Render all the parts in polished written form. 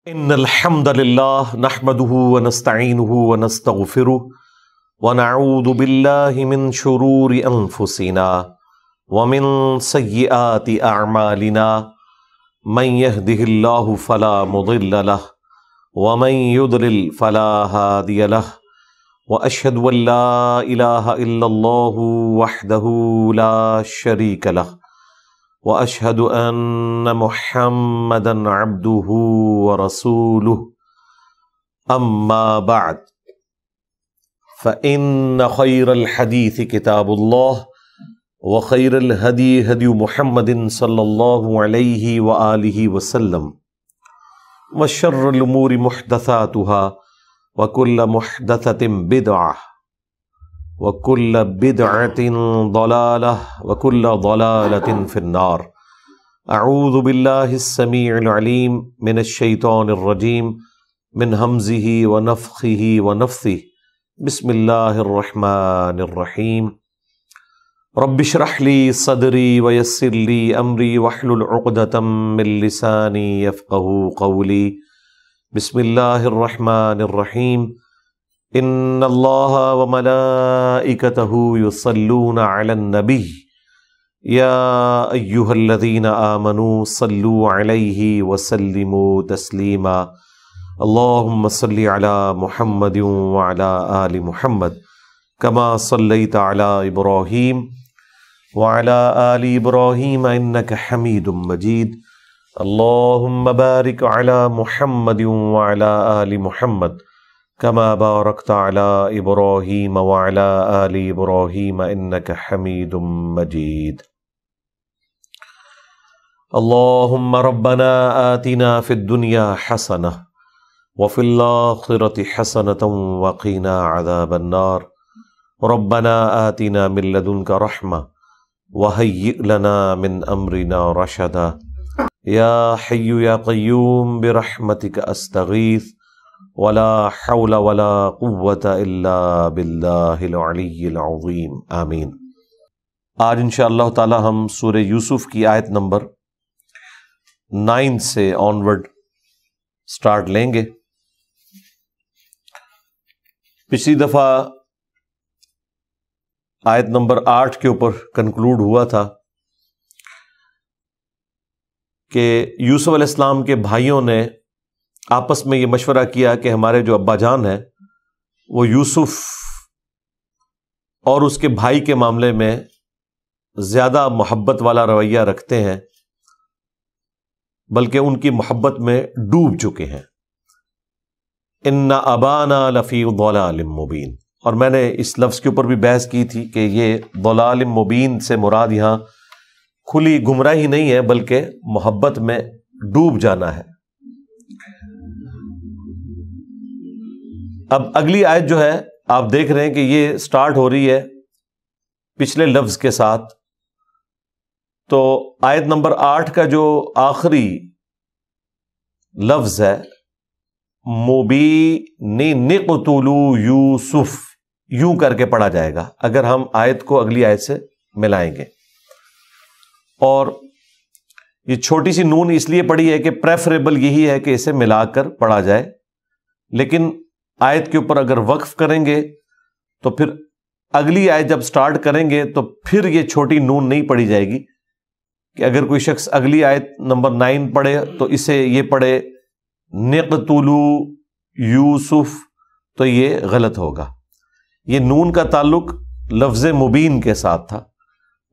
ان الحمد للہ نحمده ونستعینه ونستغفره ونعوذ باللہ من شرور انفسنا ومن سیئات اعمالنا من يهده اللہ فلا مضل له ومن يضلل فلا هادی له واشهد ان لا الہ الا اللہ وحدہ لا شریک له واشهد ان محمدا عبده ورسوله اما بعد فان خير الحديث كتاب الله وخير الهدي هدي محمد صلى الله عليه واله وسلم وشر الامور محدثاتها وكل محدثة بدعة وَكُلَّ بِدْعَةٍ ضَلَالَةٍ وَكُلَّ ضَلَالَةٍ فِي النَّارِ اعوذ باللہ السمیع العلیم من الشیطان الرجیم من ہمزہ ونفخہ ونفثہ بسم اللہ الرحمن الرحیم رب اشرح لی صدری ویسر لی امری واحلل عقدۃ من لسانی یفقہوا قولی بسم اللہ الرحمن الرحیم ان اللہ وملائکتہ یصلون علی النبی یا ایہا الذین آمنوا صلوا علیہ وسلموا تسلیما اللہم صل علی محمد وعلی آل محمد کما صلیت علی ابراہیم وعلی آل ابراہیم انک حمید مجید اللہم بارک علی محمد وعلی آل محمد کما بارکت علی ابراہیم وعلی آل ابراہیم انک حمید مجید اللہم ربنا آتنا فی الدنیا حسنہ وفی الآخرۃ حسنۃ وقنا عذاب النار ربنا آتنا من لدنک رحمہ وہیئ لنا من امرنا رشدا یا حی یا قیوم برحمتک استغیث ولا حول ولا قوة الا باللہ العلی العظیم آمین۔ آج انشاءاللہ تعالی ہم سورہ یوسف کی آیت نمبر 9 سے آنورڈ سٹارٹ لیں گے۔ پچھلی دفعہ آیت نمبر 8 کے اوپر کنکلوڈ ہوا تھا کہ یوسف علیہ السلام کے بھائیوں نے آپس میں یہ مشورہ کیا کہ ہمارے جو ابا جان ہیں وہ یوسف اور اس کے بھائی کے معاملے میں زیادہ محبت والا رویہ رکھتے ہیں، بلکہ ان کی محبت میں ڈوب چکے ہیں۔ ان ابانا لفی ضلال مبین، اور میں نے اس لفظ کے اوپر بھی بحث کی تھی کہ یہ ضلال مبین سے مراد یہاں کھلی گمراہی نہیں ہے بلکہ محبت میں ڈوب جانا ہے۔ اب اگلی آیت جو ہے آپ دیکھ رہے ہیں کہ یہ سٹارٹ ہو رہی ہے پچھلے لفظ کے ساتھ، تو آیت نمبر 8 کا جو آخری لفظ ہے مبین قتلوا یوسف، یوں کر کے پڑھا جائے گا اگر ہم آیت کو اگلی آیت سے ملائیں گے، اور یہ چھوٹی سی نون اس لیے پڑھی ہے کہ پریفریبل یہی ہے کہ اسے ملا کر پڑھا جائے، لیکن آیت کے اوپر اگر وقف کریں گے تو پھر اگلی آیت جب سٹارٹ کریں گے تو پھر یہ چھوٹی نون نہیں پڑھی جائے گی کہ اگر کوئی شخص اگلی آیت نمبر 9 پڑھے تو اسے یہ پڑھے نقتلوا یوسف، تو یہ غلط ہوگا۔ یہ نون کا تعلق لفظ مبین کے ساتھ تھا،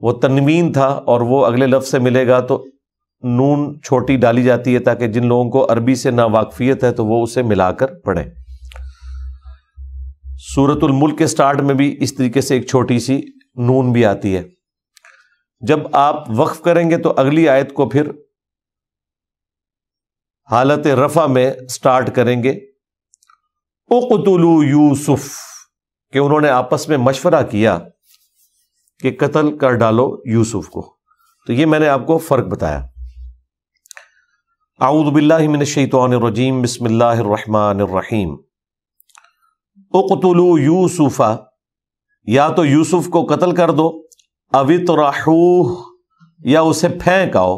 وہ تنوین تھا، اور وہ اگلے لفظ سے ملے گا تو نون چھوٹی ڈالی جاتی ہے تاکہ جن لوگوں کو عربی سے ناواقفیت ہے تو وہ اسے ملا کر پڑھیں۔ سورۃ الملک کے سٹارٹ میں بھی اس طریقے سے ایک چھوٹی سی نون بھی آتی ہے۔ جب آپ وقف کریں گے تو اگلی آیت کو پھر حالت رفع میں سٹارٹ کریں گے اقتلوا یوسف، کہ انہوں نے آپس میں مشورہ کیا کہ قتل کر ڈالو یوسف کو۔ تو یہ میں نے آپ کو فرق بتایا۔ اعوذ باللہ من الشیطان الرجیم بسم اللہ الرحمن الرحیم اقتلوا یوسف، یا تو یوسف کو قتل کر دو، او اطرحوہ، یا اسے پھینک آؤ،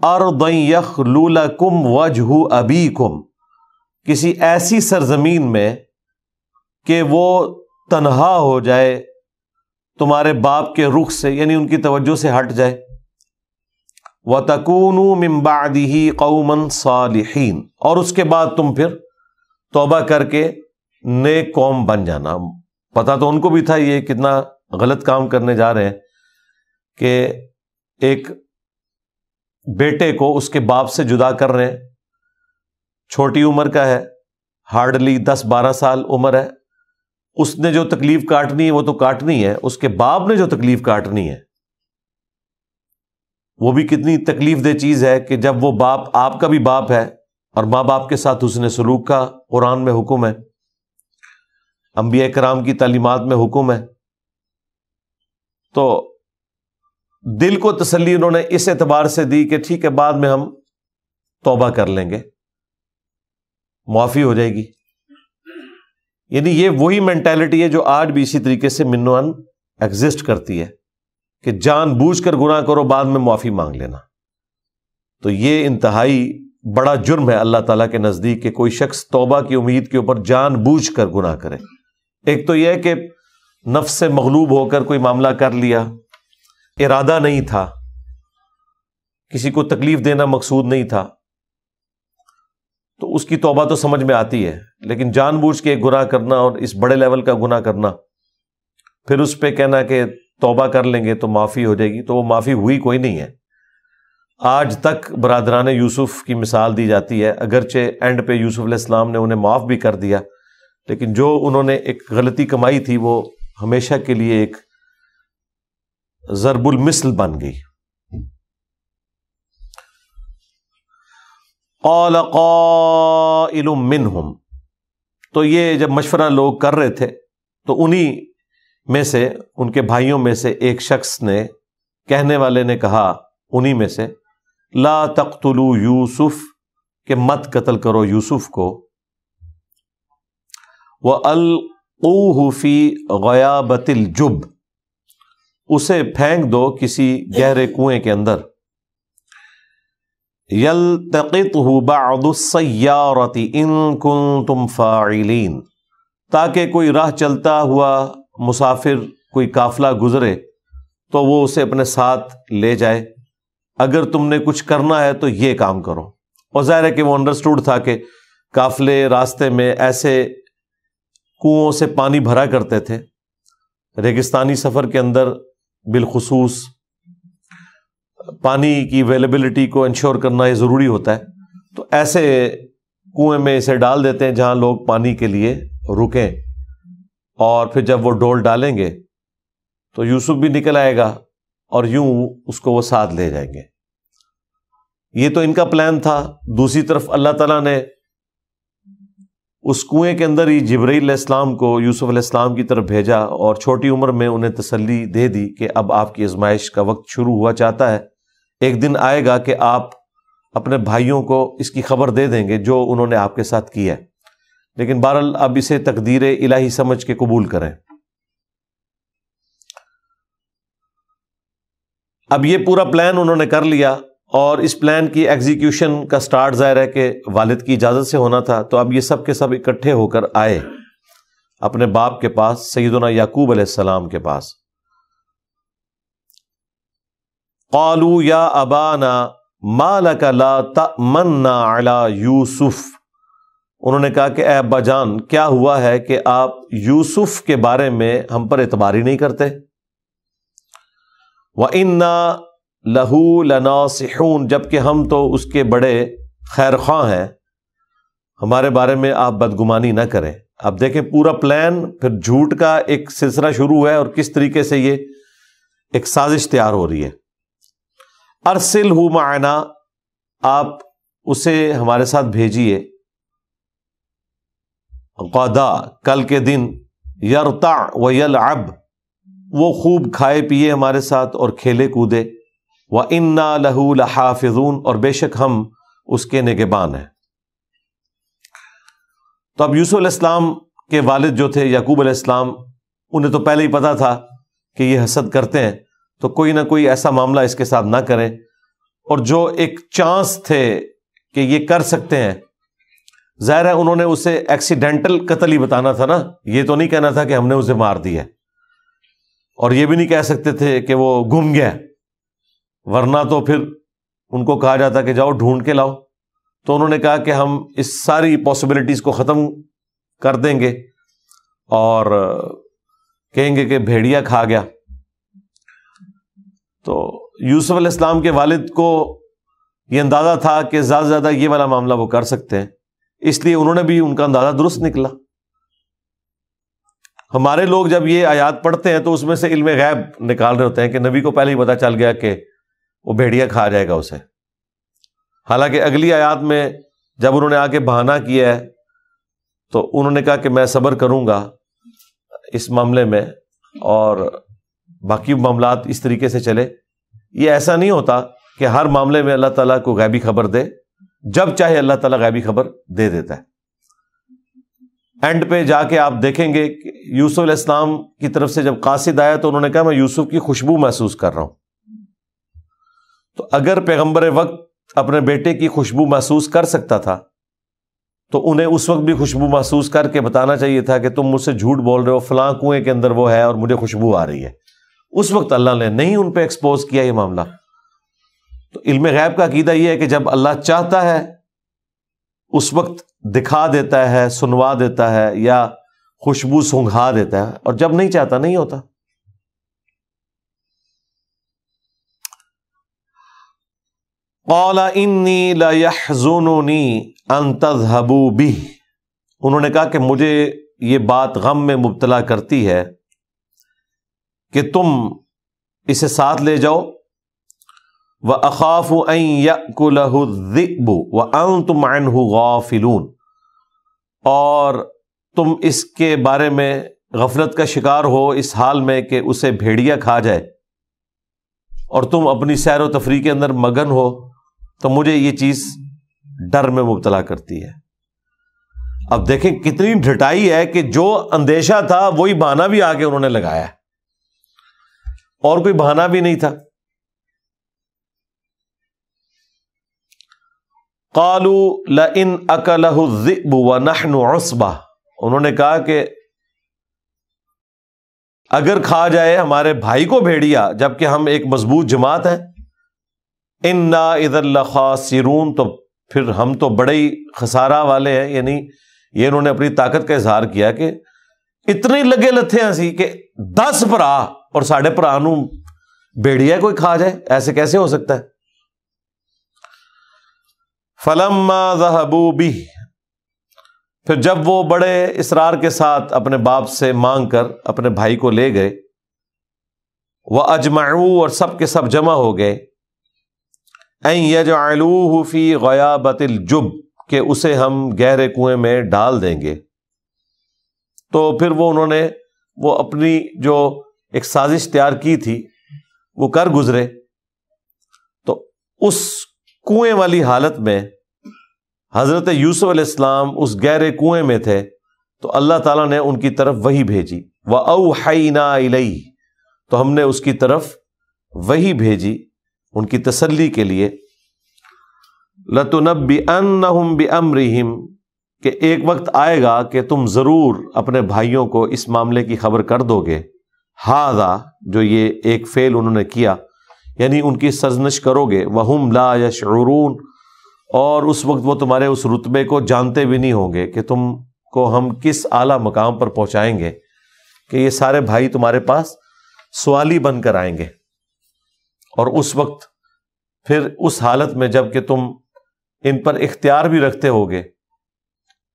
ارض یخلو لکم وجہ ابیکم، کسی ایسی سرزمین میں کہ وہ تنہا ہو جائے تمہارے باپ کے رخ سے، یعنی ان کی توجہ سے ہٹ جائے۔ وَتَكُونُوا مِن بَعْدِهِ قَوْمًا صَالِحِينَ، اور اس کے بعد تم پھر توبہ کر کے نیک قوم بن جانا۔ پتہ تو ان کو بھی تھا یہ کتنا غلط کام کرنے جا رہے ہیں کہ ایک بیٹے کو اس کے باپ سے جدا کر رہے ہیں، چھوٹی عمر کا ہے، ہارڈلی 10-12 سال عمر ہے، اس نے جو تکلیف کاٹنی ہے وہ تو کاٹنی ہے، اس کے باپ نے جو تکلیف کاٹنی ہے وہ بھی کتنی تکلیف دہ چیز ہے کہ جب وہ باپ آپ کا بھی باپ ہے اور ماں باپ کے ساتھ حسن سلوک کا قرآن میں حکم ہے، انبیاء کرام کی تعلیمات میں حکم ہے، تو دل کو تسلی انہوں نے اس اعتبار سے دی کہ ٹھیک ہے بعد میں ہم توبہ کر لیں گے، معافی ہو جائے گی۔ یعنی یہ وہی مینٹالٹی ہے جو آج بھی اسی طریقے سے منوان ایگزسٹ کرتی ہے کہ جان بوجھ کر گناہ کرو بعد میں معافی مانگ لینا۔ تو یہ انتہائی بڑا جرم ہے اللہ تعالیٰ کے نزدیک کہ کوئی شخص توبہ کی امید کے اوپر جان بوجھ کر گناہ کرے۔ ایک تو یہ ہے کہ نفس سے مغلوب ہو کر کوئی معاملہ کر لیا، ارادہ نہیں تھا، کسی کو تکلیف دینا مقصود نہیں تھا، تو اس کی توبہ تو سمجھ میں آتی ہے، لیکن جان بوجھ کے گناہ کرنا اور اس بڑے لیول کا گناہ کرنا، پھر اس پہ کہنا کہ توبہ کر لیں گے تو معافی ہو جائے گی، تو وہ معافی ہوئی کوئی نہیں ہے۔ آج تک برادران یوسف کی مثال دی جاتی ہے، اگرچہ اینڈ پہ یوسف علیہ السلام نے انہیں معاف بھی کر دیا، لیکن جو انہوں نے ایک غلطی کمائی تھی وہ ہمیشہ کے لیے ایک ضرب المثل بن گئی۔ قال قائل منہم، تو یہ جب مشورہ لوگ کر رہے تھے تو انہی میں سے، ان کے بھائیوں میں سے ایک شخص نے، کہنے والے نے کہا انہی میں سے، لا تقتلوا یوسف، کہ مت قتل کرو یوسف کو، وَأَلْقُوهُ فِي غَيَابَتِ الْجُبِّ، اسے پھینک دو کسی گہرے کنویں کے اندر، يَلْتَقِطْهُ بَعْضُ السَّيَّارَةِ إِن كُنتُمْ فَاعِلِينَ، تاکہ کوئی راہ چلتا ہوا مسافر، کوئی قافلہ گزرے تو وہ اسے اپنے ساتھ لے جائے، اگر تم نے کچھ کرنا ہے تو یہ کام کرو۔ اور ظاہر ہے کہ وہ انڈرسٹوڈ تھا کہ قافلے راستے میں ایسے کنوؤں سے پانی بھرا کرتے تھے، ریگستانی سفر کے اندر بالخصوص پانی کی اویلیبلٹی کو انشور کرنا یہ ضروری ہوتا ہے، تو ایسے کنویں میں اسے ڈال دیتے ہیں جہاں لوگ پانی کے لیے رکیں، اور پھر جب وہ ڈول ڈالیں گے تو یوسف بھی نکل آئے گا اور یوں اس کو وہ ساتھ لے جائیں گے۔ یہ تو ان کا پلان تھا۔ دوسری طرف اللہ تعالیٰ نے اس کنویں کے اندر ہی جبرائیل علیہ السلام کو یوسف علیہ السلام کی طرف بھیجا اور چھوٹی عمر میں انہیں تسلی دے دی کہ اب آپ کی آزمائش کا وقت شروع ہوا چاہتا ہے، ایک دن آئے گا کہ آپ اپنے بھائیوں کو اس کی خبر دے دیں گے جو انہوں نے آپ کے ساتھ کیا ہے، لیکن بہرحال اب اسے تقدیر الہی سمجھ کے قبول کریں۔ اب یہ پورا پلان انہوں نے کر لیا، اور اس پلان کی ایگزیکیوشن کا سٹارٹ ظاہر ہے کہ والد کی اجازت سے ہونا تھا، تو اب یہ سب کے سب اکٹھے ہو کر آئے اپنے باپ کے پاس، سیدنا یعقوب علیہ السلام کے پاس۔ قالوا یا ابانا ما لک لا تأمنا علی یوسف، انہوں نے کہا کہ اے ابا جان کیا ہوا ہے کہ آپ یوسف کے بارے میں ہم پر اعتبار ہی نہیں کرتے؟ وَإِنَّا لَهُ لَنَاصِحُونَ، جبکہ ہم تو اس کے بڑے خیر خواہ ہیں، ہمارے بارے میں آپ بدگمانی نہ کریں۔ اب دیکھیں پورا پلان، پھر جھوٹ کا ایک سلسلہ شروع ہے اور کس طریقے سے یہ ایک سازش تیار ہو رہی ہے۔ ارسلہ معنا، آپ اسے ہمارے ساتھ بھیجیے، غدا، کل کے دن، یرتع ویلعب، وہ خوب کھائے پیے ہمارے ساتھ اور کھیلے کودے، وَإِنَّا لَهُ لَحَافِظُونَ، اور بے شک ہم اس کے نگہبان ہیں۔ تو اب یوسف علیہ السلام کے والد جو تھے یعقوب علیہ السلام، انہیں تو پہلے ہی پتا تھا کہ یہ حسد کرتے ہیں، تو کوئی نہ کوئی ایسا معاملہ اس کے ساتھ نہ کریں۔ اور جو ایک چانس تھے کہ یہ کر سکتے ہیں، ظاہر ہے انہوں نے اسے ایکسیڈنٹل قتل ہی بتانا تھا نا، یہ تو نہیں کہنا تھا کہ ہم نے اسے مار دیا، اور یہ بھی نہیں کہہ سکتے تھے کہ وہ گم گیا، ورنہ تو پھر ان کو کہا جاتا کہ جاؤ ڈھونڈ کے لاؤ۔ تو انہوں نے کہا کہ ہم اس ساری پاسبلٹیز کو ختم کر دیں گے اور کہیں گے کہ بھیڑیا کھا گیا۔ تو یوسف علیہ السلام کے والد کو یہ اندازہ تھا کہ زیادہ سے زیادہ یہ والا معاملہ وہ کر سکتے ہیں، اس لیے انہوں نے بھی ان کا اندازہ درست نکلا۔ ہمارے لوگ جب یہ آیات پڑھتے ہیں تو اس میں سے علم غیب نکال رہے ہوتے ہیں کہ نبی کو پہلے ہی پتہ چل گیا کہ وہ بھیڑیا کھا جائے گا اسے، حالانکہ اگلی آیات میں جب انہوں نے آ کے بہانہ کیا ہے تو انہوں نے کہا کہ میں صبر کروں گا اس معاملے میں اور باقی معاملات اس طریقے سے چلے۔ یہ ایسا نہیں ہوتا کہ ہر معاملے میں اللہ تعالیٰ کو غیبی خبر دے، جب چاہے اللہ تعالیٰ غیبی خبر دے دیتا ہے۔ اینڈ پہ جا کے آپ دیکھیں گے کہ یوسف علیہ السلام کی طرف سے جب قاصد آیا تو انہوں نے کہا میں یوسف کی خوشبو محسوس کر رہا ہوں۔ تو اگر پیغمبر وقت اپنے بیٹے کی خوشبو محسوس کر سکتا تھا تو انہیں اس وقت بھی خوشبو محسوس کر کے بتانا چاہیے تھا کہ تم مجھ سے جھوٹ بول رہے ہو، فلاں کنویں کے اندر وہ ہے اور مجھے خوشبو آ رہی ہے۔ اس وقت اللہ نے نہیں ان پہ ایکسپوز کیا یہ معاملہ۔ تو علم غیب کا عقیدہ یہ ہے کہ جب اللہ چاہتا ہے اس وقت دکھا دیتا ہے، سنوا دیتا ہے یا خوشبو سونگھا دیتا ہے، اور جب نہیں چاہتا نہیں ہوتا۔ قال انی لیحزننی ان تذهبوا به، انہوں نے کہا کہ مجھے یہ بات غم میں مبتلا کرتی ہے کہ تم اسے ساتھ لے جاؤ، وَأَخَافُ أَن يَأْكُلَهُ الذِّئْبُ وَأَنْتُمْ عَنْهُ غَافِلُونَ، اور تم اس کے بارے میں غفلت کا شکار ہو اس حال میں کہ اسے بھیڑیا کھا جائے اور تم اپنی سیر و تفریح کے اندر مگن ہو، تو مجھے یہ چیز ڈر میں مبتلا کرتی ہے۔ اب دیکھیں کتنی ڈھٹائی ہے کہ جو اندیشہ تھا وہی بہانہ بھی آگے انہوں نے لگایا، اور کوئی بہانہ بھی نہیں تھا۔ قالوا لئن اکلہ الذئب ونحن عصبہ، انہوں نے کہا کہ اگر کھا جائے ہمارے بھائی کو بھیڑیا جبکہ ہم ایک مضبوط جماعت ہیں، انا اذا لخاسرون، تو پھر ہم تو بڑے ہی خسارہ والے ہیں۔ یعنی یہ انہوں نے اپنی طاقت کا اظہار کیا کہ اتنے لگے لتھے ہیں سی کہ 10 بھرا اور ساڑھے بھرا نو بھیڑیا کوئی کھا جائے، ایسے کیسے ہو سکتا ہے؟ فلما ذهبوا به، پھر جب وہ بڑے اصرار کے ساتھ اپنے باپ سے مانگ کر اپنے بھائی کو لے گئے، وَأَجْمَعُوا، اور سب کے سب جمع ہو گئے، أَن يَجْعَلُوهُ فِي غَيَابَةِ الْجُبِّ، کہ اسے ہم گہرے کنویں میں ڈال دیں گے۔ تو پھر وہ انہوں نے وہ اپنی جو ایک سازش تیار کی تھی وہ کر گزرے۔ تو اس کنویں والی حالت میں حضرت یوسف علیہ السلام اس گہرے کنویں میں تھے، تو اللہ تعالیٰ نے ان کی طرف وحی بھیجی، وَأَوْحَيْنَا إِلَيْهِ، تو ہم نے اس کی طرف وحی بھیجی ان کی تسلی کے لیے، لَتُنَبِّئَنَّهُمْ بِأَمْرِهِمْ، کہ ایک وقت آئے گا کہ تم ضرور اپنے بھائیوں کو اس معاملے کی خبر کر دو گے۔ ہذا، جو یہ ایک فعل انہوں نے کیا، یعنی ان کی سرزنش کرو گے، وَهُمْ لَا يَشْعُرُونَ، اور اس وقت وہ تمہارے اس رتبے کو جانتے بھی نہیں ہوں گے کہ تم کو ہم کس اعلیٰ مقام پر پہنچائیں گے کہ یہ سارے بھائی تمہارے پاس سوالی بن کر آئیں گے۔ اور اس وقت پھر اس حالت میں جب کہ تم ان پر اختیار بھی رکھتے ہوگے،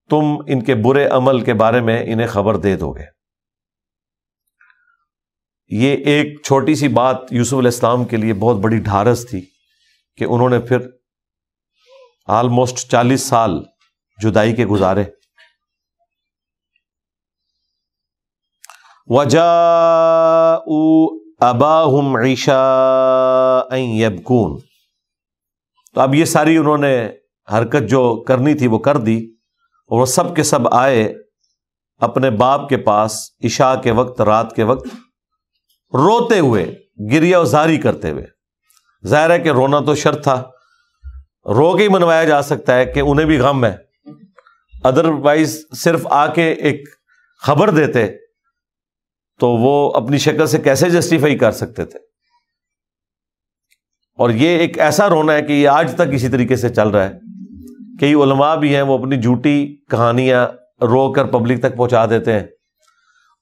تم ان کے برے عمل کے بارے میں انہیں خبر دے دو گے۔ یہ ایک چھوٹی سی بات یوسف علیہ السلام کے لیے بہت بڑی ڈھارس تھی کہ انہوں نے پھر آلموسٹ 40 سال جدائی کے گزارے۔ وَجَاءُوا أَبَاهُمْ عِشَاءً يَبْكُونَ، تو اب یہ ساری انہوں نے حرکت جو کرنی تھی وہ کر دی، اور وہ سب کے سب آئے اپنے باپ کے پاس عشاء کے وقت، رات کے وقت، روتے ہوئے، گریہ وزاری کرتے ہوئے۔ ظاہر ہے کہ رونا تو شرط تھا، رو کے ہی منوایا جا سکتا ہے کہ انہیں بھی غم ہے، ادروائز صرف آ کے ایک خبر دیتے تو وہ اپنی شکل سے کیسے جسٹیفائی کر سکتے تھے. اور یہ ایک ایسا رونا ہے کہ یہ آج تک اسی طریقے سے چل رہا ہے. کئی علماء بھی ہیں وہ اپنی جھوٹی کہانیاں رو کر پبلک تک پہنچا دیتے ہیں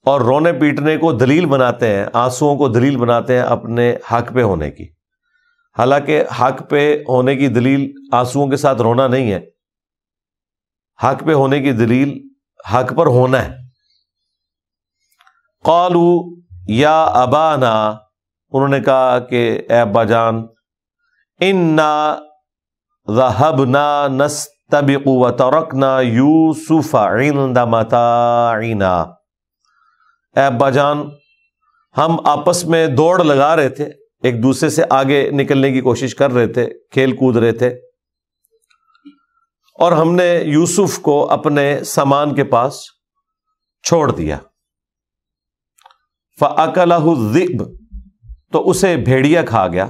اور رونے پیٹنے کو دلیل بناتے ہیں، آنسوؤں کو دلیل بناتے ہیں اپنے حق پہ ہونے کی. حالانکہ حق پہ ہونے کی دلیل آنسوؤں کے ساتھ رونا نہیں ہے، حق پہ ہونے کی دلیل حق پر ہونا ہے. قالوا یا ابانا، انہوں نے کہا کہ اے ابا جان، انا ذهبنا نستبق وترکنا یوسف عند متاعنا. اے ابا جان، ہم آپس میں دوڑ لگا رہے تھے، ایک دوسرے سے آگے نکلنے کی کوشش کر رہے تھے، کھیل کود رہے تھے، اور ہم نے یوسف کو اپنے سامان کے پاس چھوڑ دیا. فَأَكَلَهُ الذِّئْبُ، تو اسے بھیڑیا کھا گیا.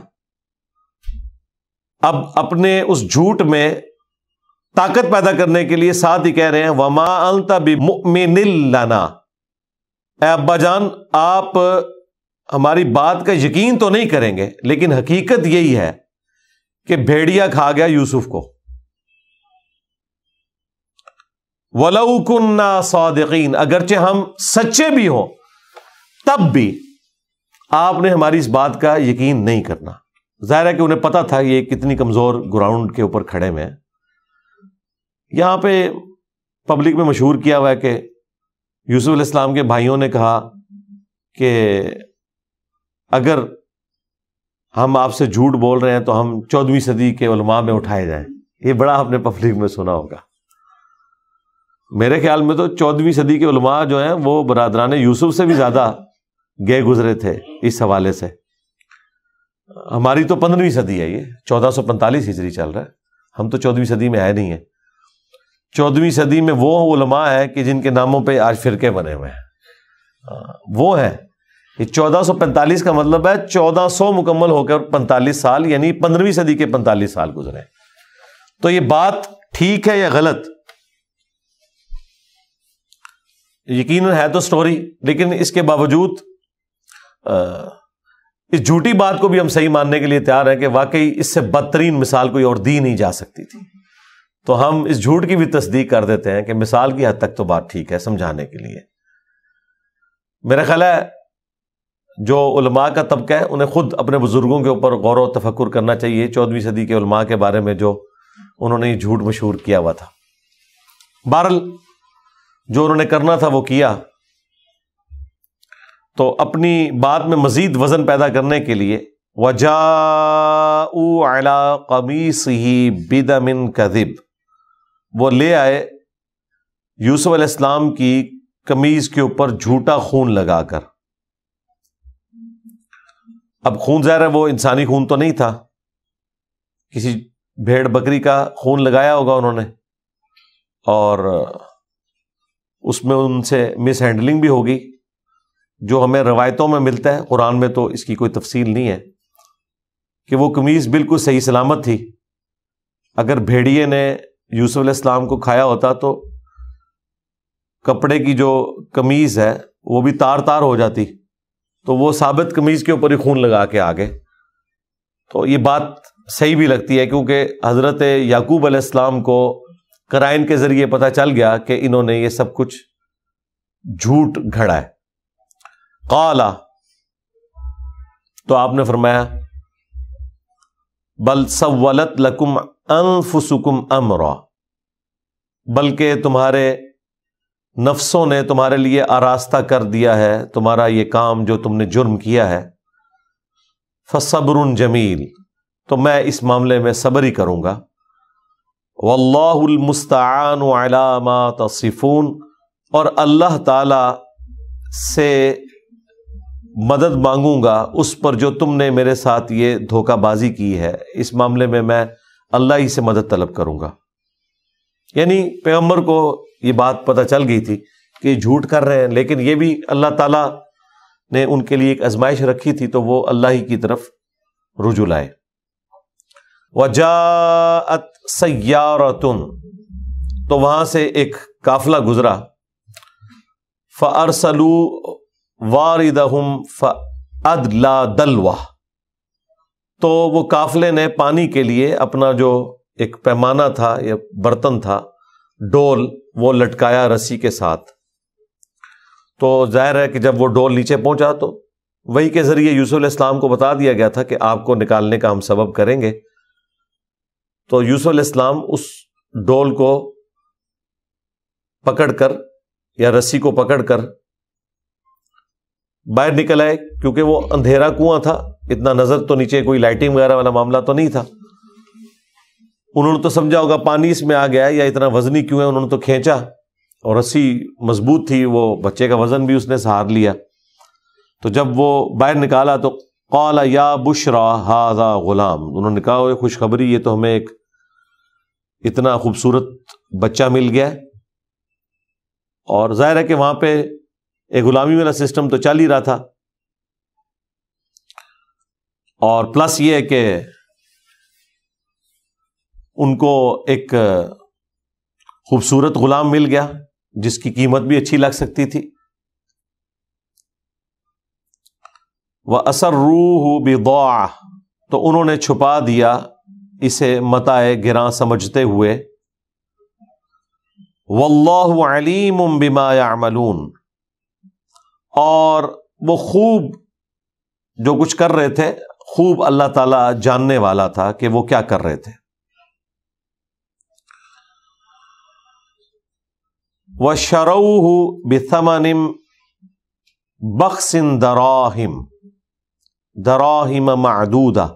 اب اپنے اس جھوٹ میں طاقت پیدا کرنے کے لیے ساتھ ہی کہہ رہے ہیں وَمَا أَنْتَ بِمُؤْمِنٍ لَنَا، اے ابا جان آپ ہماری بات کا یقین تو نہیں کریں گے، لیکن حقیقت یہی ہے کہ بھیڑیا کھا گیا یوسف کو. وَلَوْ كُنَّا صَادِقِينَ، اگرچہ ہم سچے بھی ہوں تب بھی آپ نے ہماری اس بات کا یقین نہیں کرنا. ظاہر ہے کہ انہیں پتا تھا یہ کتنی کمزور گراؤنڈ کے اوپر کھڑے ہوئے ہیں. یہاں پہ پبلک میں مشہور کیا ہوا ہے کہ یوسف علیہ السلام کے بھائیوں نے کہا کہ اگر ہم آپ سے جھوٹ بول رہے ہیں تو ہم 14ویں صدی کے علماء میں اٹھائے جائیں. یہ بڑا آپ نے پبلک میں سنا ہوگا. میرے خیال میں تو 14ویں صدی کے علماء جو ہیں وہ برادران یوسف سے بھی زیادہ گئے گزرے تھے اس حوالے سے. ہماری تو 15ویں صدی ہے، یہ 1445 ہجری چل رہا ہے، ہم تو 14ویں صدی میں آئے نہیں ہیں. 14ویں صدی میں وہ علماء ہیں کہ جن کے ناموں پہ آج فرقے بنے ہوئے ہیں، وہ ہیں. یہ 1445 کا مطلب ہے 1400 مکمل ہو کر 45 سال، یعنی 15ویں صدی کے 45 سال گزرے. تو یہ بات ٹھیک ہے یا غلط؟ یقیناً ہے تو سٹوری، لیکن اس کے باوجود اس جھوٹی بات کو بھی ہم صحیح ماننے کے لیے تیار ہیں کہ واقعی اس سے بدترین مثال کوئی اور دی نہیں جا سکتی تھی. تو ہم اس جھوٹ کی بھی تصدیق کر دیتے ہیں کہ مثال کی حد تک تو بات ٹھیک ہے سمجھانے کے لیے. میرا خیال ہے جو علماء کا طبقہ ہے انہیں خود اپنے بزرگوں کے اوپر غور و تفکر کرنا چاہیے. 14ویں صدی کے علماء کے بارے میں جو انہوں نے یہ جھوٹ مشہور کیا ہوا تھا. بہرحال جو انہوں نے کرنا تھا وہ کیا. تو اپنی بات میں مزید وزن پیدا کرنے کے لیے وَجَاءُوا عَلَىٰ قَمِيصِهِ بِدَمٍ كَذِبٍ، وہ لے آئے یوسف علیہ السلام کی قمیض کے اوپر جھوٹا خون لگا کر. اب خون ظاہر ہے وہ انسانی خون تو نہیں تھا، کسی بھیڑ بکری کا خون لگایا ہوگا انہوں نے، اور اس میں ان سے مس ہینڈلنگ بھی ہوگی جو ہمیں روایتوں میں ملتا ہے. قرآن میں تو اس کی کوئی تفصیل نہیں ہے کہ وہ قمیض بالکل صحیح سلامت تھی. اگر بھیڑیے نے یوسف علیہ السلام کو کھایا ہوتا تو کپڑے کی جو قمیض ہے وہ بھی تار تار ہو جاتی، تو وہ ثابت قمیض کے اوپر ہی خون لگا کے آگے. تو یہ بات صحیح بھی لگتی ہے کیونکہ حضرت یعقوب علیہ السلام کو قرائن کے ذریعے پتہ چل گیا کہ انہوں نے یہ سب کچھ جھوٹ گھڑا ہے. قال، تو آپ نے فرمایا بل سولت لکم انفسکم امرا، بلکہ تمہارے نفسوں نے تمہارے لیے آراستہ کر دیا ہے تمہارا یہ کام جو تم نے جرم کیا ہے. فصبر جمیل، تو میں اس معاملے میں صبر ہی کروں گا. واللہ المستعان علی ما تصفون، اور اللہ تعالی سے مدد مانگوں گا اس پر جو تم نے میرے ساتھ یہ دھوکہ بازی کی ہے، اس معاملے میں میں اللہ ہی سے مدد طلب کروں گا. یعنی پیغمبر کو یہ بات پتہ چل گئی تھی کہ جھوٹ کر رہے ہیں، لیکن یہ بھی اللہ تعالیٰ نے ان کے لیے ایک آزمائش رکھی تھی، تو وہ اللہ ہی کی طرف رجوع لائے. وجاءت سیارۃ، تو وہاں سے ایک قافلہ گزرا، فارسلوا واردہم فادلی دلوہ، تو وہ قافلے نے پانی کے لیے اپنا جو ایک پیمانہ تھا یا برتن تھا، ڈول، وہ لٹکایا رسی کے ساتھ۔ تو ظاہر ہے کہ جب وہ ڈول نیچے پہنچا تو وہی کے ذریعے یوسف علیہ السلام کو بتا دیا گیا تھا کہ آپ کو نکالنے کا ہم سبب کریں گے۔ تو یوسف علیہ السلام اس ڈول کو پکڑ کر یا رسی کو پکڑ کر باہر نکل آئے، کیونکہ وہ اندھیرا کنواں تھا، اتنا نظر تو نیچے کوئی لائٹنگ وغیرہ والا معاملہ تو نہیں تھا۔ انہوں نے تو سمجھا ہوگا پانی اس میں آ گیا ہے یا اتنا وزنی کیوں ہے، انہوں نے تو کھینچا اور رسی مضبوط تھی، وہ بچے کا وزن بھی اس نے سہار لیا۔ تو جب وہ باہر نکالا تو قال یا بشرا ھذا غلام، انہوں نے کہا خوشخبری، یہ تو ہمیں ایک اتنا خوبصورت بچہ مل گیا ہے۔ اور ظاہر ہے کہ وہاں پہ ایک غلامی والا سسٹم تو چل ہی رہا تھا، اور پلس یہ ہے کہ ان کو ایک خوبصورت غلام مل گیا جس کی قیمت بھی اچھی لگ سکتی تھی۔ وَأَسَرُّوهُ بِضَاعَةٍ، تو انہوں نے چھپا دیا اسے متاع گراں سمجھتے ہوئے۔ وَاللَّهُ عَلِيمٌ بِمَا يَعْمَلُونَ، اور وہ خوب جو کچھ کر رہے تھے، خوب اللہ تعالیٰ جاننے والا تھا کہ وہ کیا کر رہے تھے۔ وَشَرَوْهُ بِثَمَنٍ بَخْسٍ دَرَاهِمَ مَعْدُودَةٍ،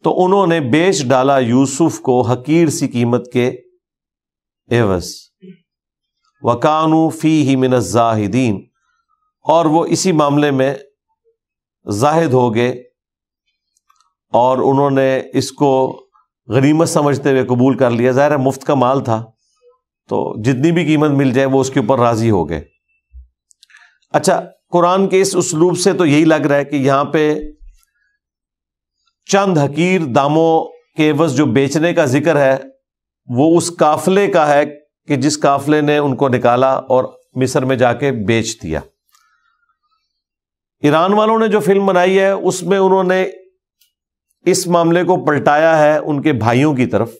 تو انہوں نے بیچ ڈالا یوسف کو حقیر سی قیمت کے عوض۔ وَكَانُوا فِيهِ مِنَ الزَّاهِدِينَ، اور وہ اسی معاملے میں زاہد ہو گئے، اور انہوں نے اس کو غنیمت سمجھتے ہوئے قبول کر لیا۔ ظاہر ہے مفت کا مال تھا، تو جتنی بھی قیمت مل جائے وہ اس کے اوپر راضی ہو گئے۔ اچھا، قرآن کے اس اسلوب سے تو یہی لگ رہا ہے کہ یہاں پہ چند حقیر داموں کے عوض جو بیچنے کا ذکر ہے وہ اس قافلے کا ہے کہ جس قافلے نے ان کو نکالا اور مصر میں جا کے بیچ دیا۔ ایران والوں نے جو فلم بنائی ہے اس میں انہوں نے اس معاملے کو پلٹایا ہے ان کے بھائیوں کی طرف،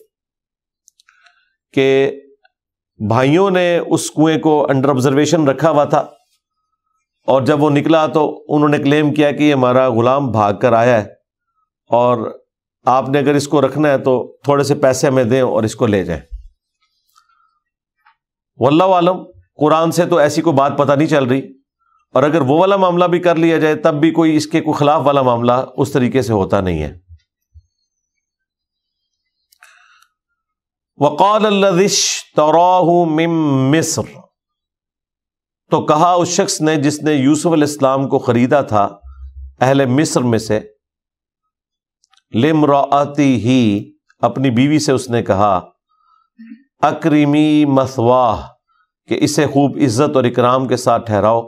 کہ بھائیوں نے اس کنویں کو انڈر آبزرویشن رکھا ہوا تھا، اور جب وہ نکلا تو انہوں نے کلیم کیا کہ یہ ہمارا غلام بھاگ کر آیا ہے، اور آپ نے اگر اس کو رکھنا ہے تو تھوڑے سے پیسے ہمیں دیں اور اس کو لے جائیں۔ واللہ عالم، قرآن سے تو ایسی کوئی بات پتہ نہیں چل رہی، اور اگر وہ والا معاملہ بھی کر لیا جائے تب بھی کوئی اس کے کوئی خلاف والا معاملہ اس طریقے سے ہوتا نہیں ہے۔ وَقَالَ الَّذِي اشْتَرَاهُ مِن مِصْرَ، تو کہا اس شخص نے جس نے یوسف علیہ السلام کو خریدا تھا اہل مصر میں سے، لِامْرَأَتِهِ، اپنی بیوی سے اس نے کہا، اکرمی مثواہ، کہ اسے خوب عزت اور اکرام کے ساتھ ٹھہراؤ۔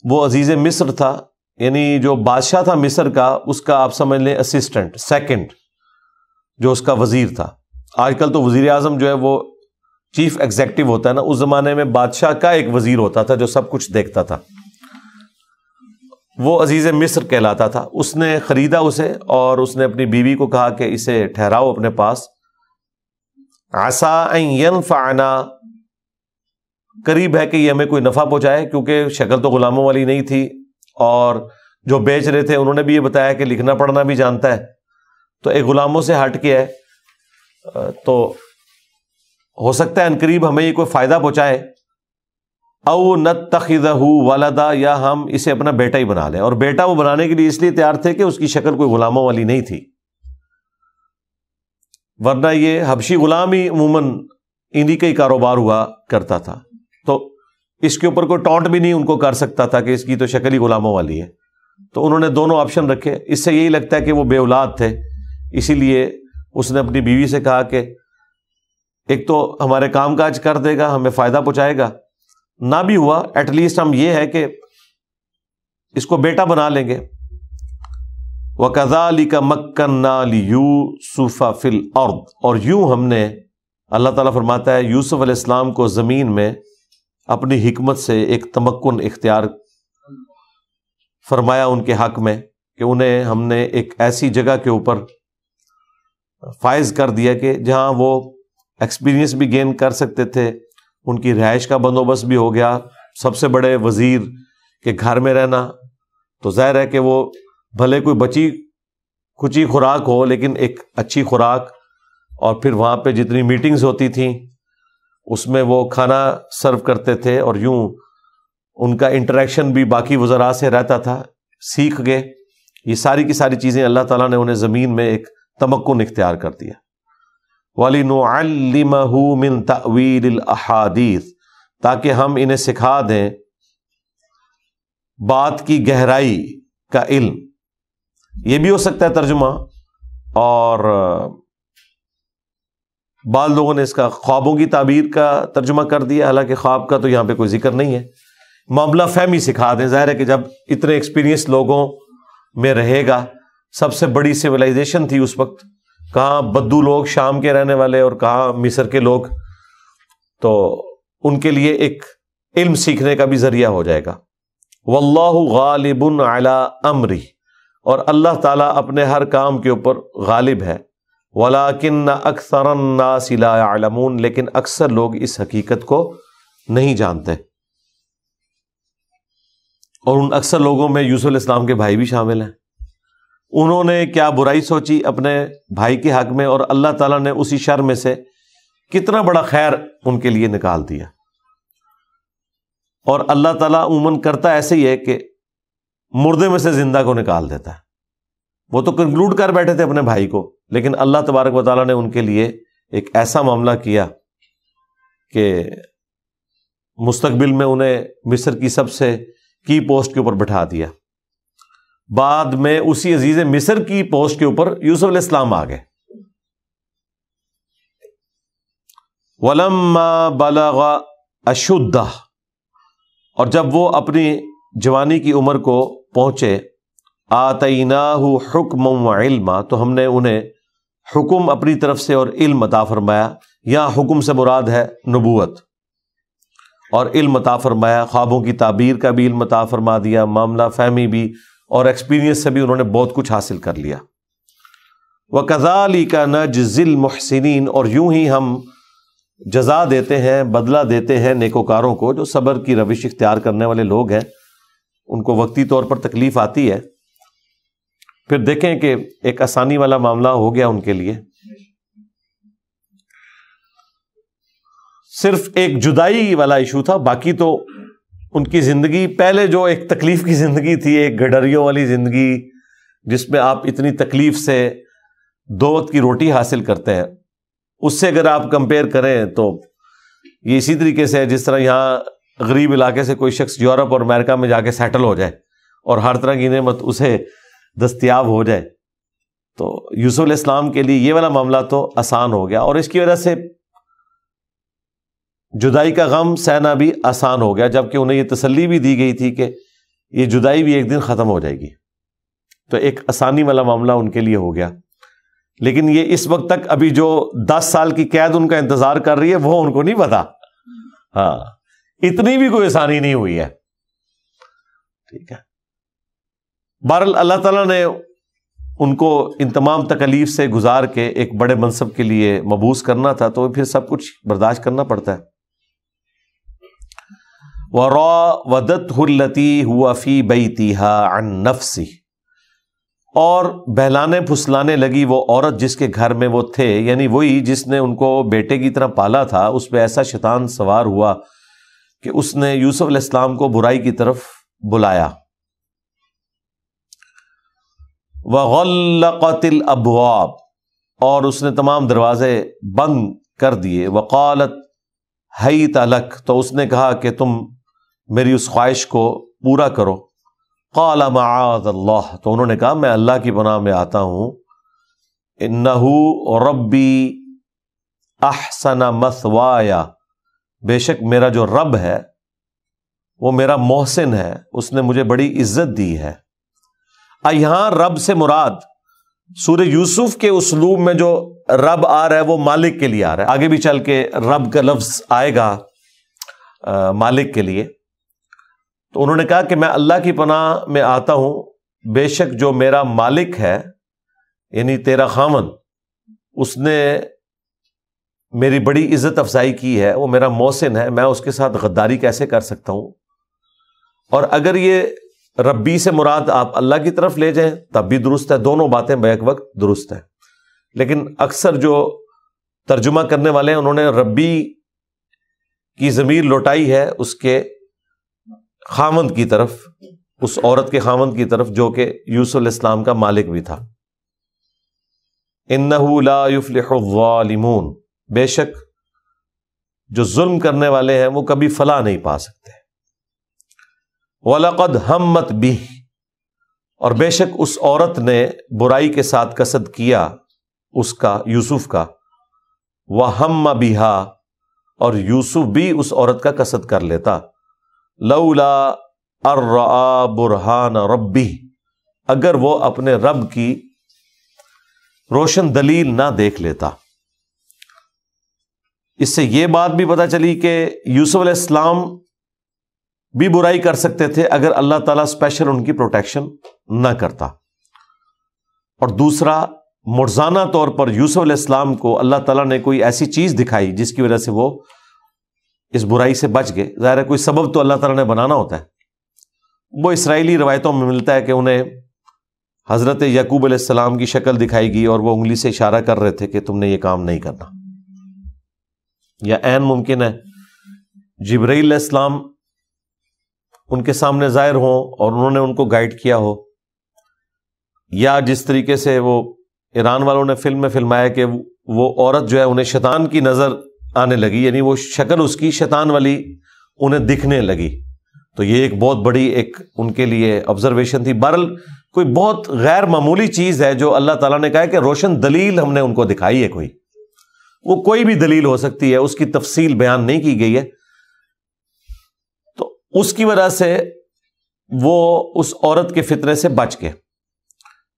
وہ عزیز مصر تھا، یعنی جو بادشاہ تھا مصر کا، اس کا آپ سمجھ لیں اسسٹنٹ، سیکنڈ، جو اس کا وزیر تھا۔ آج کل تو وزیر اعظم جو ہے وہ چیف ایگزیکٹو ہوتا ہے نا، اس زمانے میں بادشاہ کا ایک وزیر ہوتا تھا جو سب کچھ دیکھتا تھا، وہ عزیز مصر کہلاتا تھا۔ اس نے خریدا اسے، اور اس نے اپنی بیوی کو کہا کہ اسے ٹھہراؤ اپنے پاس۔ عسیٰ ان ینفعنا، قریب ہے کہ یہ ہمیں کوئی نفع پہنچائے، کیونکہ شکل تو غلاموں والی نہیں تھی، اور جو بیچ رہے تھے انہوں نے بھی یہ بتایا کہ لکھنا پڑھنا بھی جانتا ہے، تو ایک غلاموں سے ہٹ کے ہے، تو ہو سکتا ہے انقریب ہمیں یہ کوئی فائدہ پہنچائے۔ او نتخذہ ولدا، یا ہم اسے اپنا بیٹا ہی بنا لیں۔ اور بیٹا وہ بنانے کے لیے اس لیے تیار تھے کہ اس کی شکل کوئی غلاموں والی نہیں تھی، ورنہ یہ حبشی غلام ہی عموماً انہی کا ہی کاروبار ہوا کرتا تھا، تو اس کے اوپر کوئی ٹونٹ بھی نہیں ان کو کر سکتا تھا کہ اس کی تو شکل ہی غلاموں والی ہے۔ تو انہوں نے دونوں آپشن رکھے۔ اس سے یہی لگتا ہے کہ وہ بے اولاد تھے، اسی لیے اس نے اپنی بیوی سے کہا کہ ایک تو ہمارے کام کاج کر دے گا، ہمیں فائدہ پہنچائے گا، نہ بھی ہوا ایٹ لیسٹ ہم یہ ہے کہ اس کو بیٹا بنا لیں گے۔ وَكَذَلِكَ مَكَّنَّا لِيُوسُفَ فِي الْأَرْضِ، اور یوں ہم نے، اللہ تعالیٰ فرماتا ہے، یوسف علیہ السلام کو زمین میں اپنی حکمت سے ایک تمکن اختیار فرمایا ان کے حق میں، کہ انہیں ہم نے ایک ایسی جگہ کے اوپر فائز کر دیا کہ جہاں وہ ایکسپیرینس بھی گین کر سکتے تھے، ان کی رہائش کا بندوبست بھی ہو گیا۔ سب سے بڑے وزیر کے گھر میں رہنا تو ظاہر ہے کہ وہ بھلے کوئی بچی کچی خوراک ہو، لیکن ایک اچھی خوراک، اور پھر وہاں پہ جتنی میٹنگز ہوتی تھیں اس میں وہ کھانا سرو کرتے تھے، اور یوں ان کا انٹریکشن بھی باقی وزراء سے رہتا تھا، سیکھ گئے۔ یہ ساری کی ساری چیزیں اللہ تعالیٰ نے انہیں زمین میں ایک تمکن اختیار کر دیا۔ وَلِنُعَلِّمَهُ مِن تَأْوِيلِ الْأَحَادِيثِ، تاکہ ہم انہیں سکھا دیں بات کی گہرائی کا علم۔ یہ بھی ہو سکتا ہے ترجمہ، اور بعض لوگوں نے اس کا خوابوں کی تعبیر کا ترجمہ کر دیا، حالانکہ خواب کا تو یہاں پہ کوئی ذکر نہیں ہے۔ معاملہ فہمی سکھا دیں۔ ظاہر ہے کہ جب اتنے ایکسپیرینس لوگوں میں رہے گا، سب سے بڑی سویلائزیشن تھی اس وقت، کہاں بدو لوگ شام کے رہنے والے اور کہاں مصر کے لوگ، تو ان کے لیے ایک علم سیکھنے کا بھی ذریعہ ہو جائے گا۔ واللہ غالب علی امرہ، اور اللہ تعالیٰ اپنے ہر کام کے اوپر غالب ہے۔ ولکن اکثر الناس لا یعلمون، لیکن اکثر لوگ اس حقیقت کو نہیں جانتے۔ اور ان اکثر لوگوں میں یوسف علیہ السلام کے بھائی بھی شامل ہیں۔ انہوں نے کیا برائی سوچی اپنے بھائی کے حق میں، اور اللہ تعالیٰ نے اسی شر میں سے کتنا بڑا خیر ان کے لیے نکال دیا۔ اور اللہ تعالیٰ عموماً کرتا ایسے ہی ہے کہ مردے میں سے زندہ کو نکال دیتا ہے۔ وہ تو کنکلوڈ کر بیٹھے تھے اپنے بھائی کو، لیکن اللہ تبارک و تعالیٰ نے ان کے لیے ایک ایسا معاملہ کیا کہ مستقبل میں انہیں مصر کی سب سے کی پوسٹ کے اوپر بٹھا دیا۔ بعد میں اسی عزیز مصر کی پوسٹ کے اوپر یوسف علیہ السلام آ گئے۔ وَلَمَّا بَلَغَ أَشُدَّهُ، اور جب وہ اپنی جوانی کی عمر کو پہنچے، آتَيْنَاهُ حُكْمًا وَعِلْمًا، تو ہم نے انہیں حکم اپنی طرف سے اور علم عطا فرمایا۔ یہاں حکم سے مراد ہے نبوت، اور علم عطا فرمایا، خوابوں کی تعبیر کا بھی علم عطا فرما دیا، معاملہ فہمی بھی، اور ایکسپیرینس سے بھی انہوں نے بہت کچھ حاصل کر لیا۔ وَكَذَلِكَ نَجْزِي الْمُحْسِنِينَ، اور یوں ہی ہم جزا دیتے ہیں، بدلہ دیتے ہیں نیکوکاروں کو، جو صبر کی روش اختیار کرنے والے لوگ ہیں۔ ان کو وقتی طور پر تکلیف آتی ہے، پھر دیکھیں کہ ایک آسانی والا معاملہ ہو گیا ان کے لیے۔ صرف ایک جدائی والا ایشو تھا، باقی تو ان کی زندگی پہلے جو ایک تکلیف کی زندگی تھی، ایک گڈریوں والی زندگی جس میں آپ اتنی تکلیف سے 2 وقت کی روٹی حاصل کرتے ہیں، اس سے اگر آپ کمپیئر کریں تو یہ اسی طریقے سے ہے جس طرح یہاں غریب علاقے سے کوئی شخص یورپ اور امریکہ میں جا کے سیٹل ہو جائے اور ہر طرح کی نعمت اسے دستیاب ہو جائے۔ تو یوسف علیہ السلام کے لیے یہ والا معاملہ تو آسان ہو گیا، اور اس کی وجہ سے جدائی کا غم سہنا بھی آسان ہو گیا، جبکہ انہیں یہ تسلی بھی دی گئی تھی کہ یہ جدائی بھی ایک دن ختم ہو جائے گی۔ تو ایک آسانی والا معاملہ ان کے لیے ہو گیا۔ لیکن یہ اس وقت تک ابھی جو 10 سال کی قید ان کا انتظار کر رہی ہے وہ ان کو نہیں پتا۔ ہاں، اتنی بھی کوئی آسانی نہیں ہوئی ہے، ٹھیک ہے۔ بہرحال اللہ تعالیٰ نے ان کو ان تمام تکلیف سے گزار کے ایک بڑے منصب کے لیے مبعوث کرنا تھا، تو پھر سب کچھ برداشت کرنا پڑتا ہے۔ وَرَاوَدَتْهُ الَّتِي هُوَ فِي بَيْتِهَا عَن نَفْسِهِ، اور بہلانے پھسلانے لگی وہ عورت جس کے گھر میں وہ تھے، یعنی وہی جس نے ان کو بیٹے کی طرح پالا تھا، اس پہ ایسا شیطان سوار ہوا کہ اس نے یوسف علیہ السلام کو برائی کی طرف بلایا۔ وَغَلَّقَتِ الْأَبْوَابَ، اور اس نے تمام دروازے بند کر دیے۔ وَقَالَتْ حَيْتَ لَكَ، تو اس نے کہا کہ تم میری اس خواہش کو پورا کرو۔ قال معاذ اللہ، تو انہوں نے کہا میں اللہ کی پناہ میں آتا ہوں۔ انہ ربی احسن مثوایا، بے شک میرا جو رب ہے وہ میرا محسن ہے، اس نے مجھے بڑی عزت دی ہے۔ یہاں رب سے مراد سورہ یوسف کے اسلوب میں جو رب آ رہا ہے وہ مالک کے لیے آ رہا ہے. آگے بھی چل کے رب کا لفظ آئے گا مالک کے لیے. تو انہوں نے کہا کہ میں اللہ کی پناہ میں آتا ہوں، بے شک جو میرا مالک ہے یعنی تیرا خاوند، اس نے میری بڑی عزت افزائی کی ہے، وہ میرا محسن ہے، میں اس کے ساتھ غداری کیسے کر سکتا ہوں. اور اگر یہ ربی سے مراد آپ اللہ کی طرف لے جائیں تب بھی درست ہے، دونوں باتیں بیک وقت درست ہیں. لیکن اکثر جو ترجمہ کرنے والے ہیں انہوں نے ربی کی ضمیر لوٹائی ہے اس کے خاوند کی طرف، اس عورت کے خاوند کی طرف جو کہ یوسف علیہ السلام کا مالک بھی تھا. انہ لا یفلح الظالمون، بے شک جو ظلم کرنے والے ہیں وہ کبھی فلاح نہیں پا سکتے. وَلَقَدْ ہمت بِهِ، اور بے شک اس عورت نے برائی کے ساتھ قصد کیا اس کا، یوسف کا. وَهَمَّ بِهَا، اور یوسف بھی اس عورت کا قصد کر لیتا. لولا ان رأى برہان ربہ، اگر وہ اپنے رب کی روشن دلیل نہ دیکھ لیتا. اس سے یہ بات بھی پتہ چلی کہ یوسف علیہ السلام بھی برائی کر سکتے تھے اگر اللہ تعالیٰ اسپیشل ان کی پروٹیکشن نہ کرتا. اور دوسرا، مرزانہ طور پر یوسف علیہ السلام کو اللہ تعالیٰ نے کوئی ایسی چیز دکھائی جس کی وجہ سے وہ اس برائی سے بچ گئے. ظاہر ہے کوئی سبب تو اللہ تعالیٰ نے بنانا ہوتا ہے. وہ اسرائیلی روایتوں میں ملتا ہے کہ انہیں حضرت یعقوب علیہ السلام کی شکل دکھائی گئی اور وہ انگلی سے اشارہ کر رہے تھے کہ تم نے یہ کام نہیں کرنا. یا عین ممکن ہے جبرائیل علیہ السلام ان کے سامنے ظاہر ہوں اور انہوں نے ان کو گائیڈ کیا ہو. یا جس طریقے سے وہ ایران والوں نے فلم میں فلمایا کہ وہ عورت جو ہے انہیں شیطان کی نظر آنے لگی، یعنی وہ شکل اس کی شیطان والی انہیں دکھنے لگی. تو یہ ایک بہت بڑی ایک ان کے لیے آبزرویشن تھی. بہرحال کوئی بہت غیر معمولی چیز ہے جو اللہ تعالیٰ نے کہا ہے کہ روشن دلیل ہم نے ان کو دکھائی ہے. وہ کوئی بھی دلیل ہو سکتی ہے، اس کی تفصیل بیان نہیں کی گئی ہے. تو اس کی وجہ سے وہ اس عورت کے فتنے سے بچ گئے.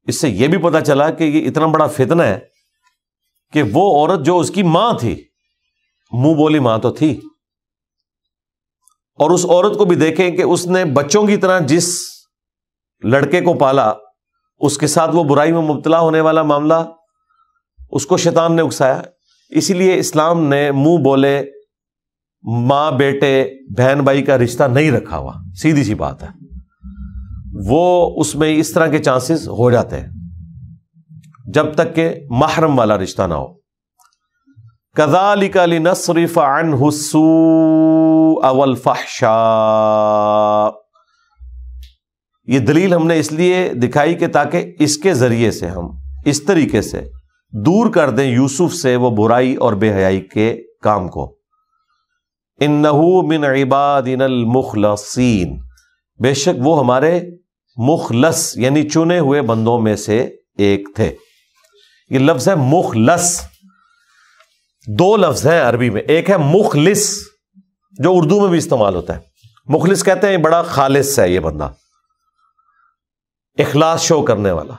اس سے یہ بھی پتا چلا کہ یہ اتنا بڑا فتنہ ہے کہ وہ عورت جو اس کی ماں تھی، منہ بولی ماں تو تھی، اور اس عورت کو بھی دیکھیں کہ اس نے بچوں کی طرح جس لڑکے کو پالا، اس کے ساتھ وہ برائی میں مبتلا ہونے والا معاملہ اس کو شیطان نے اکسایا. اسی لیے اسلام نے منہ بولے ماں بیٹے بہن بھائی کا رشتہ نہیں رکھا ہوا. سیدھی سی بات ہے، وہ اس میں اس طرح کے چانسز ہو جاتے ہیں جب تک کہ محرم والا رشتہ نہ ہو. كَذَلِكَ لِنَصْرِفَ عَنْهُ السُّوءَ وَالْفَحْشَاءَ، یہ دلیل ہم نے اس لیے دکھائی کہ تاکہ اس کے ذریعے سے ہم اس طریقے سے دور کر دیں یوسف سے وہ برائی اور بے حیائی کے کام کو. إِنَّهُ مِنْ عِبَادِنَا الْمُخْلَصِينَ، بے شک وہ ہمارے مخلص یعنی چنے ہوئے بندوں میں سے ایک تھے. یہ لفظ ہے مخلص. دو لفظ ہیں عربی میں، ایک ہے مخلص جو اردو میں بھی استعمال ہوتا ہے. مخلص کہتے ہیں بڑا خالص ہے یہ بندہ، اخلاص شو کرنے والا.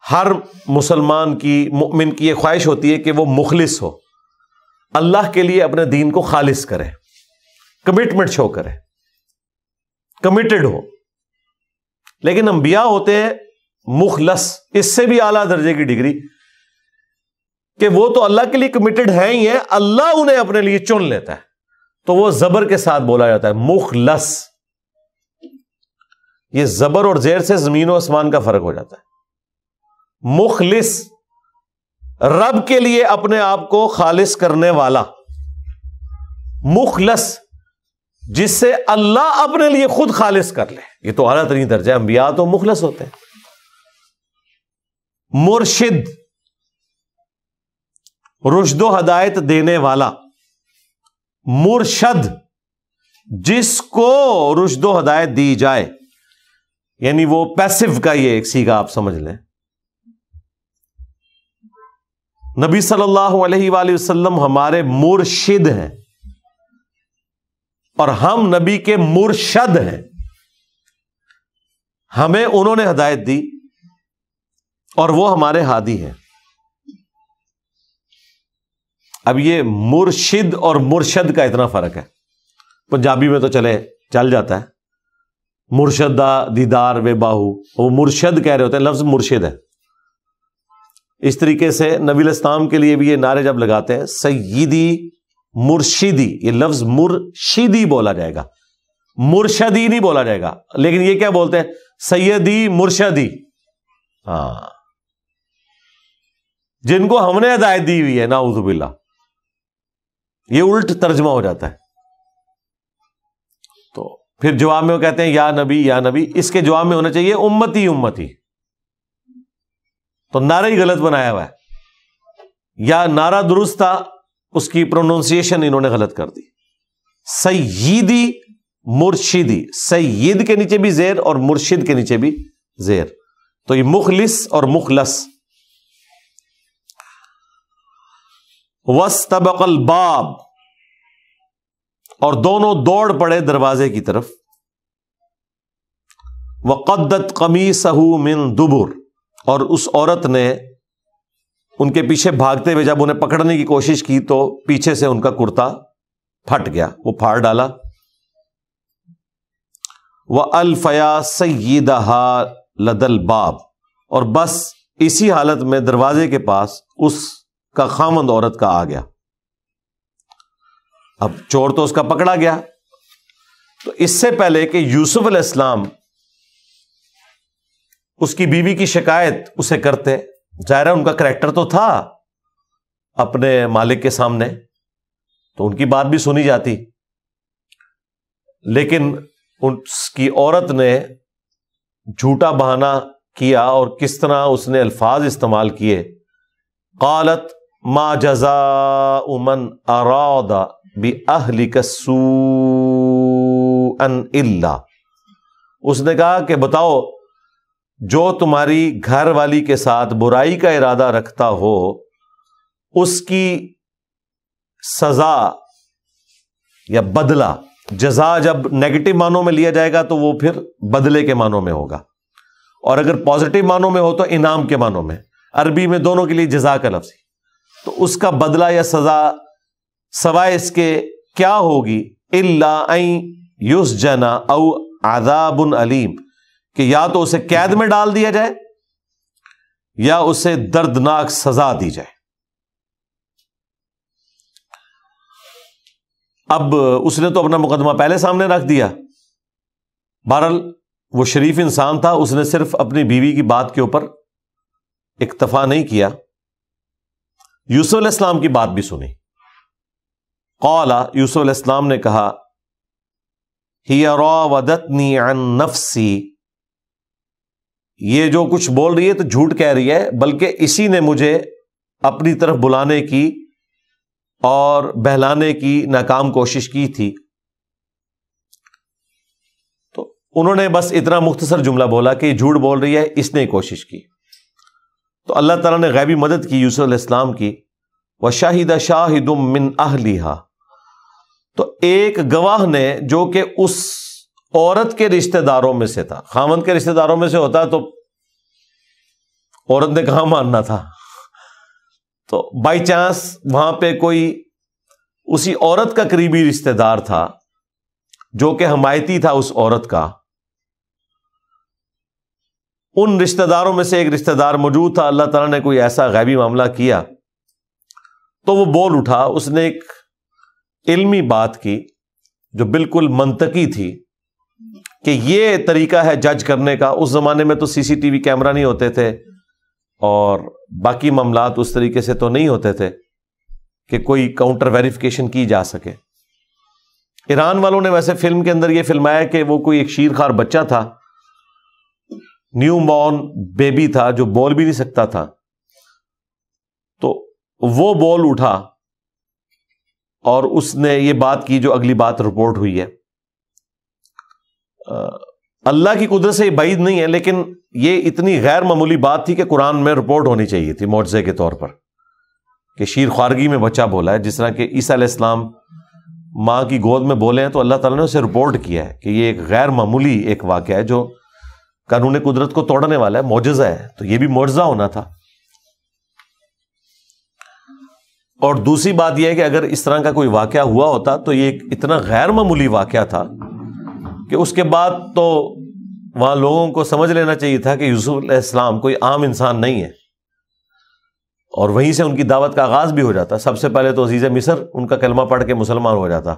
ہر مسلمان کی، مؤمن کی یہ خواہش ہوتی ہے کہ وہ مخلص ہو، اللہ کے لیے اپنے دین کو خالص کرے، کمٹمنٹ شو کرے، کمیٹڈ ہو. لیکن انبیاء ہوتے ہیں مخلص، اس سے بھی اعلیٰ درجے کی ڈگری کہ وہ تو اللہ کے لیے کمیٹڈ ہیں ہی ہیں، اللہ انہیں اپنے لیے چن لیتا ہے. تو وہ زبر کے ساتھ بولا جاتا ہے مخلص. یہ زبر اور زیر سے زمین و آسمان کا فرق ہو جاتا ہے. مخلص رب کے لیے اپنے آپ کو خالص کرنے والا، مخلص جس سے اللہ اپنے لیے خود خالص کر لے. یہ تو اعلیٰ ترین درجہ ہے. انبیاء تو مخلص ہوتے ہیں. مرشد، رشد و ہدایت دینے والا. مرشد، جس کو رشد و ہدایت دی جائے، یعنی وہ پیسو کا یہ ایک سیگا آپ سمجھ لیں. نبی صلی اللہ علیہ وآلہ وسلم ہمارے مرشد ہیں اور ہم نبی کے مرشد ہیں. ہمیں انہوں نے ہدایت دی اور وہ ہمارے ہادی ہیں. اب یہ مرشد اور مرشد کا اتنا فرق ہے. پنجابی میں تو چل جاتا ہے مرشدہ دیدار وے باہو، وہ مرشد کہہ رہے ہوتے ہیں، لفظ مرشد ہے. اس طریقے سے نبی علیہ السلام کے لیے بھی یہ نعرے جب لگاتے ہیں سیدی مرشدی، یہ لفظ مرشدی بولا جائے گا، مرشدی نہیں بولا جائے گا. لیکن یہ کیا بولتے ہیں؟ سیدی مرشدی. ہاں، جن کو ہم نے ہدایت دی ہوئی ہے، نعوذ باللہ، یہ الٹ ترجمہ ہو جاتا ہے. تو پھر جواب میں وہ کہتے ہیں یا نبی یا نبی، اس کے جواب میں ہونا چاہیے امتی امتی. تو نعرہ ہی غلط بنایا ہوا ہے، یا نعرہ درست تھا، اس کی پروننسیشن انہوں نے غلط کر دی. سیدی مرشدی، سید کے نیچے بھی زیر اور مرشد کے نیچے بھی زیر، تو یہ مخلص اور مخلص. واستبق الباب، اور دونوں دوڑ پڑے دروازے کی طرف. وقدت قمیصہ من دبر، اور اس عورت نے ان کے پیچھے بھاگتے ہوئے جب انہیں پکڑنے کی کوشش کی تو پیچھے سے ان کا کرتا پھٹ گیا، وہ پھاڑ ڈالا. وَأَلْفَيَا سَيِّدَهَا لَدَى الْبَابِ، اور بس اسی حالت میں دروازے کے پاس اس کا خاوند عورت کا آ گیا. اب چور تو اس کا پکڑا گیا. تو اس سے پہلے کہ یوسف علیہ السلام اس کی بیوی کی شکایت اسے کرتے، ظاہر ہے ان کا کریکٹر تو تھا اپنے مالک کے سامنے، تو ان کی بات بھی سنی جاتی. لیکن اس کی عورت نے جھوٹا بہانہ کیا، اور کس طرح اس نے الفاظ استعمال کیے. قالت ما جزاء من اراد بأہلک سوءا الا، اس نے کہا کہ بتاؤ جو تمہاری گھر والی کے ساتھ برائی کا ارادہ رکھتا ہو اس کی سزا یا بدلہ. جزا جب نیگیٹو معنوں میں لیا جائے گا تو وہ پھر بدلے کے معنوں میں ہوگا، اور اگر پازیٹو معنوں میں ہو تو انعام کے معنوں میں. عربی میں دونوں کے لیے جزا کا لفظ، تو اس کا بدلہ یا سزا سوائے اس کے کیا ہوگی؟ الا ان یسجن او عذاب علیم، کہ یا تو اسے قید میں ڈال دیا جائے یا اسے دردناک سزا دی جائے. اب اس نے تو اپنا مقدمہ پہلے سامنے رکھ دیا. بہرحال وہ شریف انسان تھا، اس نے صرف اپنی بیوی کی بات کے اوپر اکتفا نہیں کیا، یوسف علیہ السلام کی بات بھی سنی. قال، یوسف علیہ السلام نے کہا ہی راودتنی عن نفسی، یہ جو کچھ بول رہی ہے تو جھوٹ کہہ رہی ہے، بلکہ اسی نے مجھے اپنی طرف بلانے کی اور بہلانے کی ناکام کوشش کی تھی. تو انہوں نے بس اتنا مختصر جملہ بولا کہ یہ جھوٹ بول رہی ہے، اس نے کوشش کی. تو اللہ تعالیٰ نے غیبی مدد کی یوسف علیہ السلام کی. وَشَهِدَ شَاهِدٌ مِّنْ أَهْلِهَا، تو ایک گواہ نے جو کہ اس عورت کے رشتہ داروں میں سے تھا. خاوند کے رشتہ داروں میں سے ہوتا تو عورت نے کہاں ماننا تھا. تو بائی چانس وہاں پہ کوئی اسی عورت کا قریبی رشتہ دار تھا جو کہ حمایتی تھا اس عورت کا. ان رشتہ داروں میں سے ایک رشتہ دار موجود تھا. اللہ تعالیٰ نے کوئی ایسا غیبی معاملہ کیا تو وہ بول اٹھا. اس نے ایک علمی بات کی جو بالکل منطقی تھی کہ یہ طریقہ ہے جج کرنے کا. اس زمانے میں تو سی سی ٹی وی کیمرہ نہیں ہوتے تھے اور باقی معاملات اس طریقے سے تو نہیں ہوتے تھے کہ کوئی کاؤنٹر ویریفیکیشن کی جا سکے. ایران والوں نے ویسے فلم کے اندر یہ فلمایا کہ وہ کوئی ایک شیرخوار بچہ تھا، نیو بورن بیبی تھا جو بول بھی نہیں سکتا تھا. تو وہ بول اٹھا اور اس نے یہ بات کی جو اگلی بات رپورٹ ہوئی ہے. اللہ کی قدرت سے یہ بعید نہیں ہے، لیکن یہ اتنی غیر معمولی بات تھی کہ قرآن میں رپورٹ ہونی چاہیے تھی معجزے کے طور پر کہ شیر خوارگی میں بچہ بولا ہے. جس طرح کہ عیسیٰ علیہ السلام ماں کی گود میں بولے ہیں تو اللہ تعالیٰ نے اسے رپورٹ کیا ہے کہ یہ ایک غیر معمولی ایک واقعہ ہے جو قانون قدرت کو توڑنے والا ہے، معجزہ ہے، تو یہ بھی معجزہ ہونا تھا۔ اور دوسری بات یہ ہے کہ اگر اس طرح کا کوئی واقعہ ہوا ہوتا تو یہ ایک اتنا غیر معمولی واقعہ تھا کہ اس کے بعد تو وہاں لوگوں کو سمجھ لینا چاہیے تھا کہ یوسف علیہ السلام کوئی عام انسان نہیں ہے، اور وہیں سے ان کی دعوت کا آغاز بھی ہو جاتا۔ سب سے پہلے تو عزیز مصر ان کا کلمہ پڑھ کے مسلمان ہو جاتا،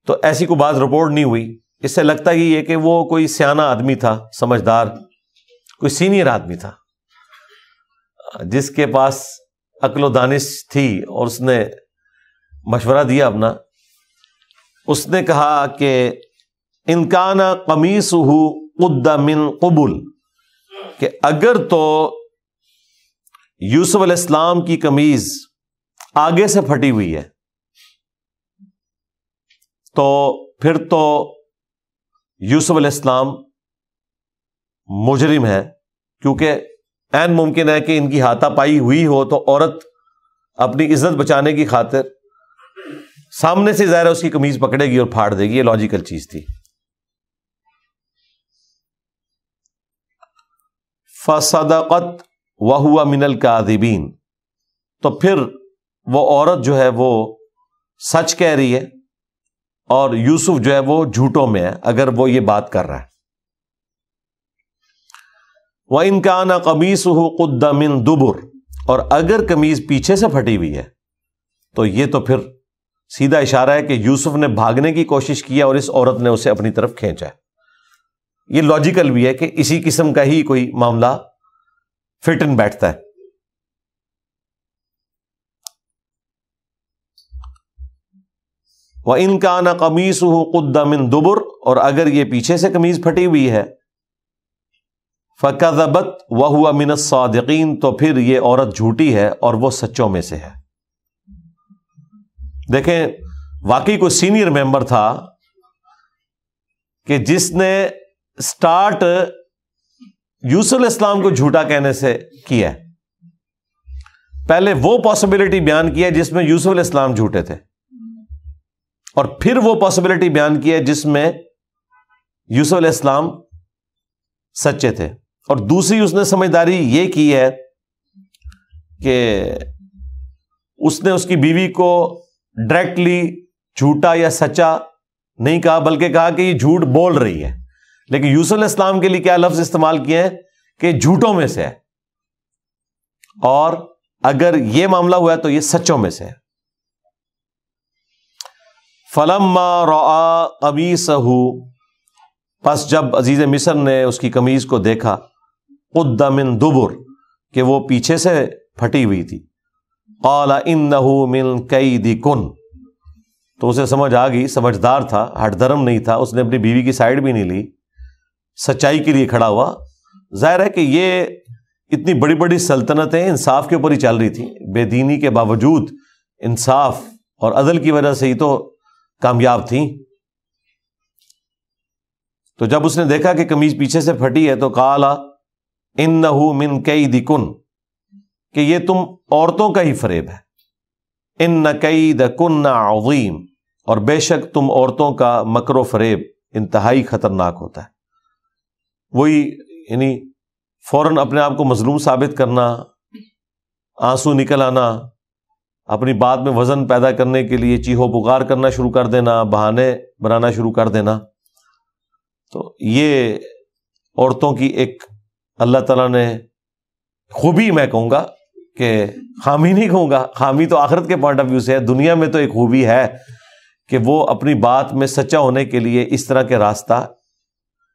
تو ایسی کوئی بات رپورٹ نہیں ہوئی۔ اس سے لگتا ہی ہے کہ وہ کوئی سیانہ آدمی تھا، سمجھدار، کوئی سینئر آدمی تھا جس کے پاس عقل و دانش تھی، اور اس نے مشورہ دیا اپنا۔ اس نے کہا کہ ان کان قمیصہ قد من قبل، کہ اگر تو یوسف علیہ السلام کی قمیض آگے سے پھٹی ہوئی ہے تو پھر تو یوسف علیہ السلام مجرم ہے، کیونکہ عین ممکن ہے کہ ان کی ہاتھا پائی ہوئی ہو تو عورت اپنی عزت بچانے کی خاطر سامنے سے ظاہر ہے اس کی قمیض پکڑے گی اور پھاڑ دے گی، یہ لاجیکل چیز تھی۔ فصدقت وہو من الکاذبین، تو پھر وہ عورت جو ہے وہ سچ کہہ رہی ہے اور یوسف جو ہے وہ جھوٹوں میں ہے اگر وہ یہ بات کر رہا ہے۔ وَإِن كَانَ قَمِيصُهُ قُدَّ مِن دُبُرٍ، اور اگر قمیض پیچھے سے پھٹی ہوئی ہے تو یہ تو پھر سیدھا اشارہ ہے کہ یوسف نے بھاگنے کی کوشش کی اور اس عورت نے اسے اپنی طرف کھینچا ہے۔ یہ لاجیکل بھی ہے کہ اسی قسم کا ہی کوئی معاملہ فٹ ان بیٹھتا ہے۔ وَإِن كَانَ قَمِيصُهُ قُدَّ مِن دُبُرٍ، اور اگر یہ پیچھے سے قمیض پھٹی ہوئی ہے، فَكَذَبَتْ وَهُوَ مِنَ الصَّادِقِينَ، تو پھر یہ عورت جھوٹی ہے اور وہ سچوں میں سے ہے۔ دیکھیں واقعی کوئی سینئر ممبر تھا کہ جس نے سٹارٹ یوسف علیہ السلام کو جھوٹا کہنے سے کیا ہے۔ پہلے وہ پاسبلٹی بیان کیا جس میں یوسف علیہ السلام جھوٹے تھے، اور پھر وہ پاسبلٹی بیان کی ہے جس میں یوسف علیہ السلام سچے تھے، اور دوسری اس نے سمجھداری یہ کی ہے کہ اس نے اس کی بیوی کو ڈائریکٹلی جھوٹا یا سچا نہیں کہا، بلکہ کہا کہ یہ جھوٹ بول رہی ہے، لیکن یوسف علیہ السلام کے لیے کیا لفظ استعمال کیے ہیں کہ جھوٹوں میں سے ہے، اور اگر یہ معاملہ ہوا ہے تو یہ سچوں میں سے ہے۔ فَلَمَّا رَأَىٰ قَمِيصَهُ، پس جب عزیز مصر نے اس کی قمیض کو دیکھا، قُدَّ مِن دُبُرٍ، کہ وہ پیچھے سے پھٹی ہوئی تھی، قَالَ إِنَّهُ مِن كَيْدِكُنَّ، تو اسے سمجھ آ گئی، سمجھدار تھا، ہٹ دھرم نہیں تھا، اس نے اپنی بیوی کی سائیڈ بھی نہیں لی، سچائی کے لیے کھڑا ہوا۔ ظاہر ہے کہ یہ اتنی بڑی بڑی سلطنتیں انصاف کے اوپر ہی چل رہی تھیں، بے دینی کے باوجود انصاف اور عدل کی وجہ سے ہی تو کامیاب تھیں۔ تو جب اس نے دیکھا کہ قمیض پیچھے سے پھٹی ہے تو قال انہ من کیدکن، کہ یہ تم عورتوں کا ہی فریب ہے، ان کیدکن عظیم، اور بے شک تم عورتوں کا مکر و فریب انتہائی خطرناک ہوتا ہے۔ وہی یعنی فوراً اپنے آپ کو مظلوم ثابت کرنا، آنسو نکل آنا، اپنی بات میں وزن پیدا کرنے کے لیے چیخو پکار کرنا شروع کر دینا، بہانے بنانا شروع کر دینا، تو یہ عورتوں کی ایک اللہ تعالیٰ نے خوبی، میں کہوں گا کہ خامی نہیں کہوں گا، خامی تو آخرت کے پوائنٹ آف ویو سے ہے، دنیا میں تو ایک خوبی ہے کہ وہ اپنی بات میں سچا ہونے کے لیے اس طرح کے راستہ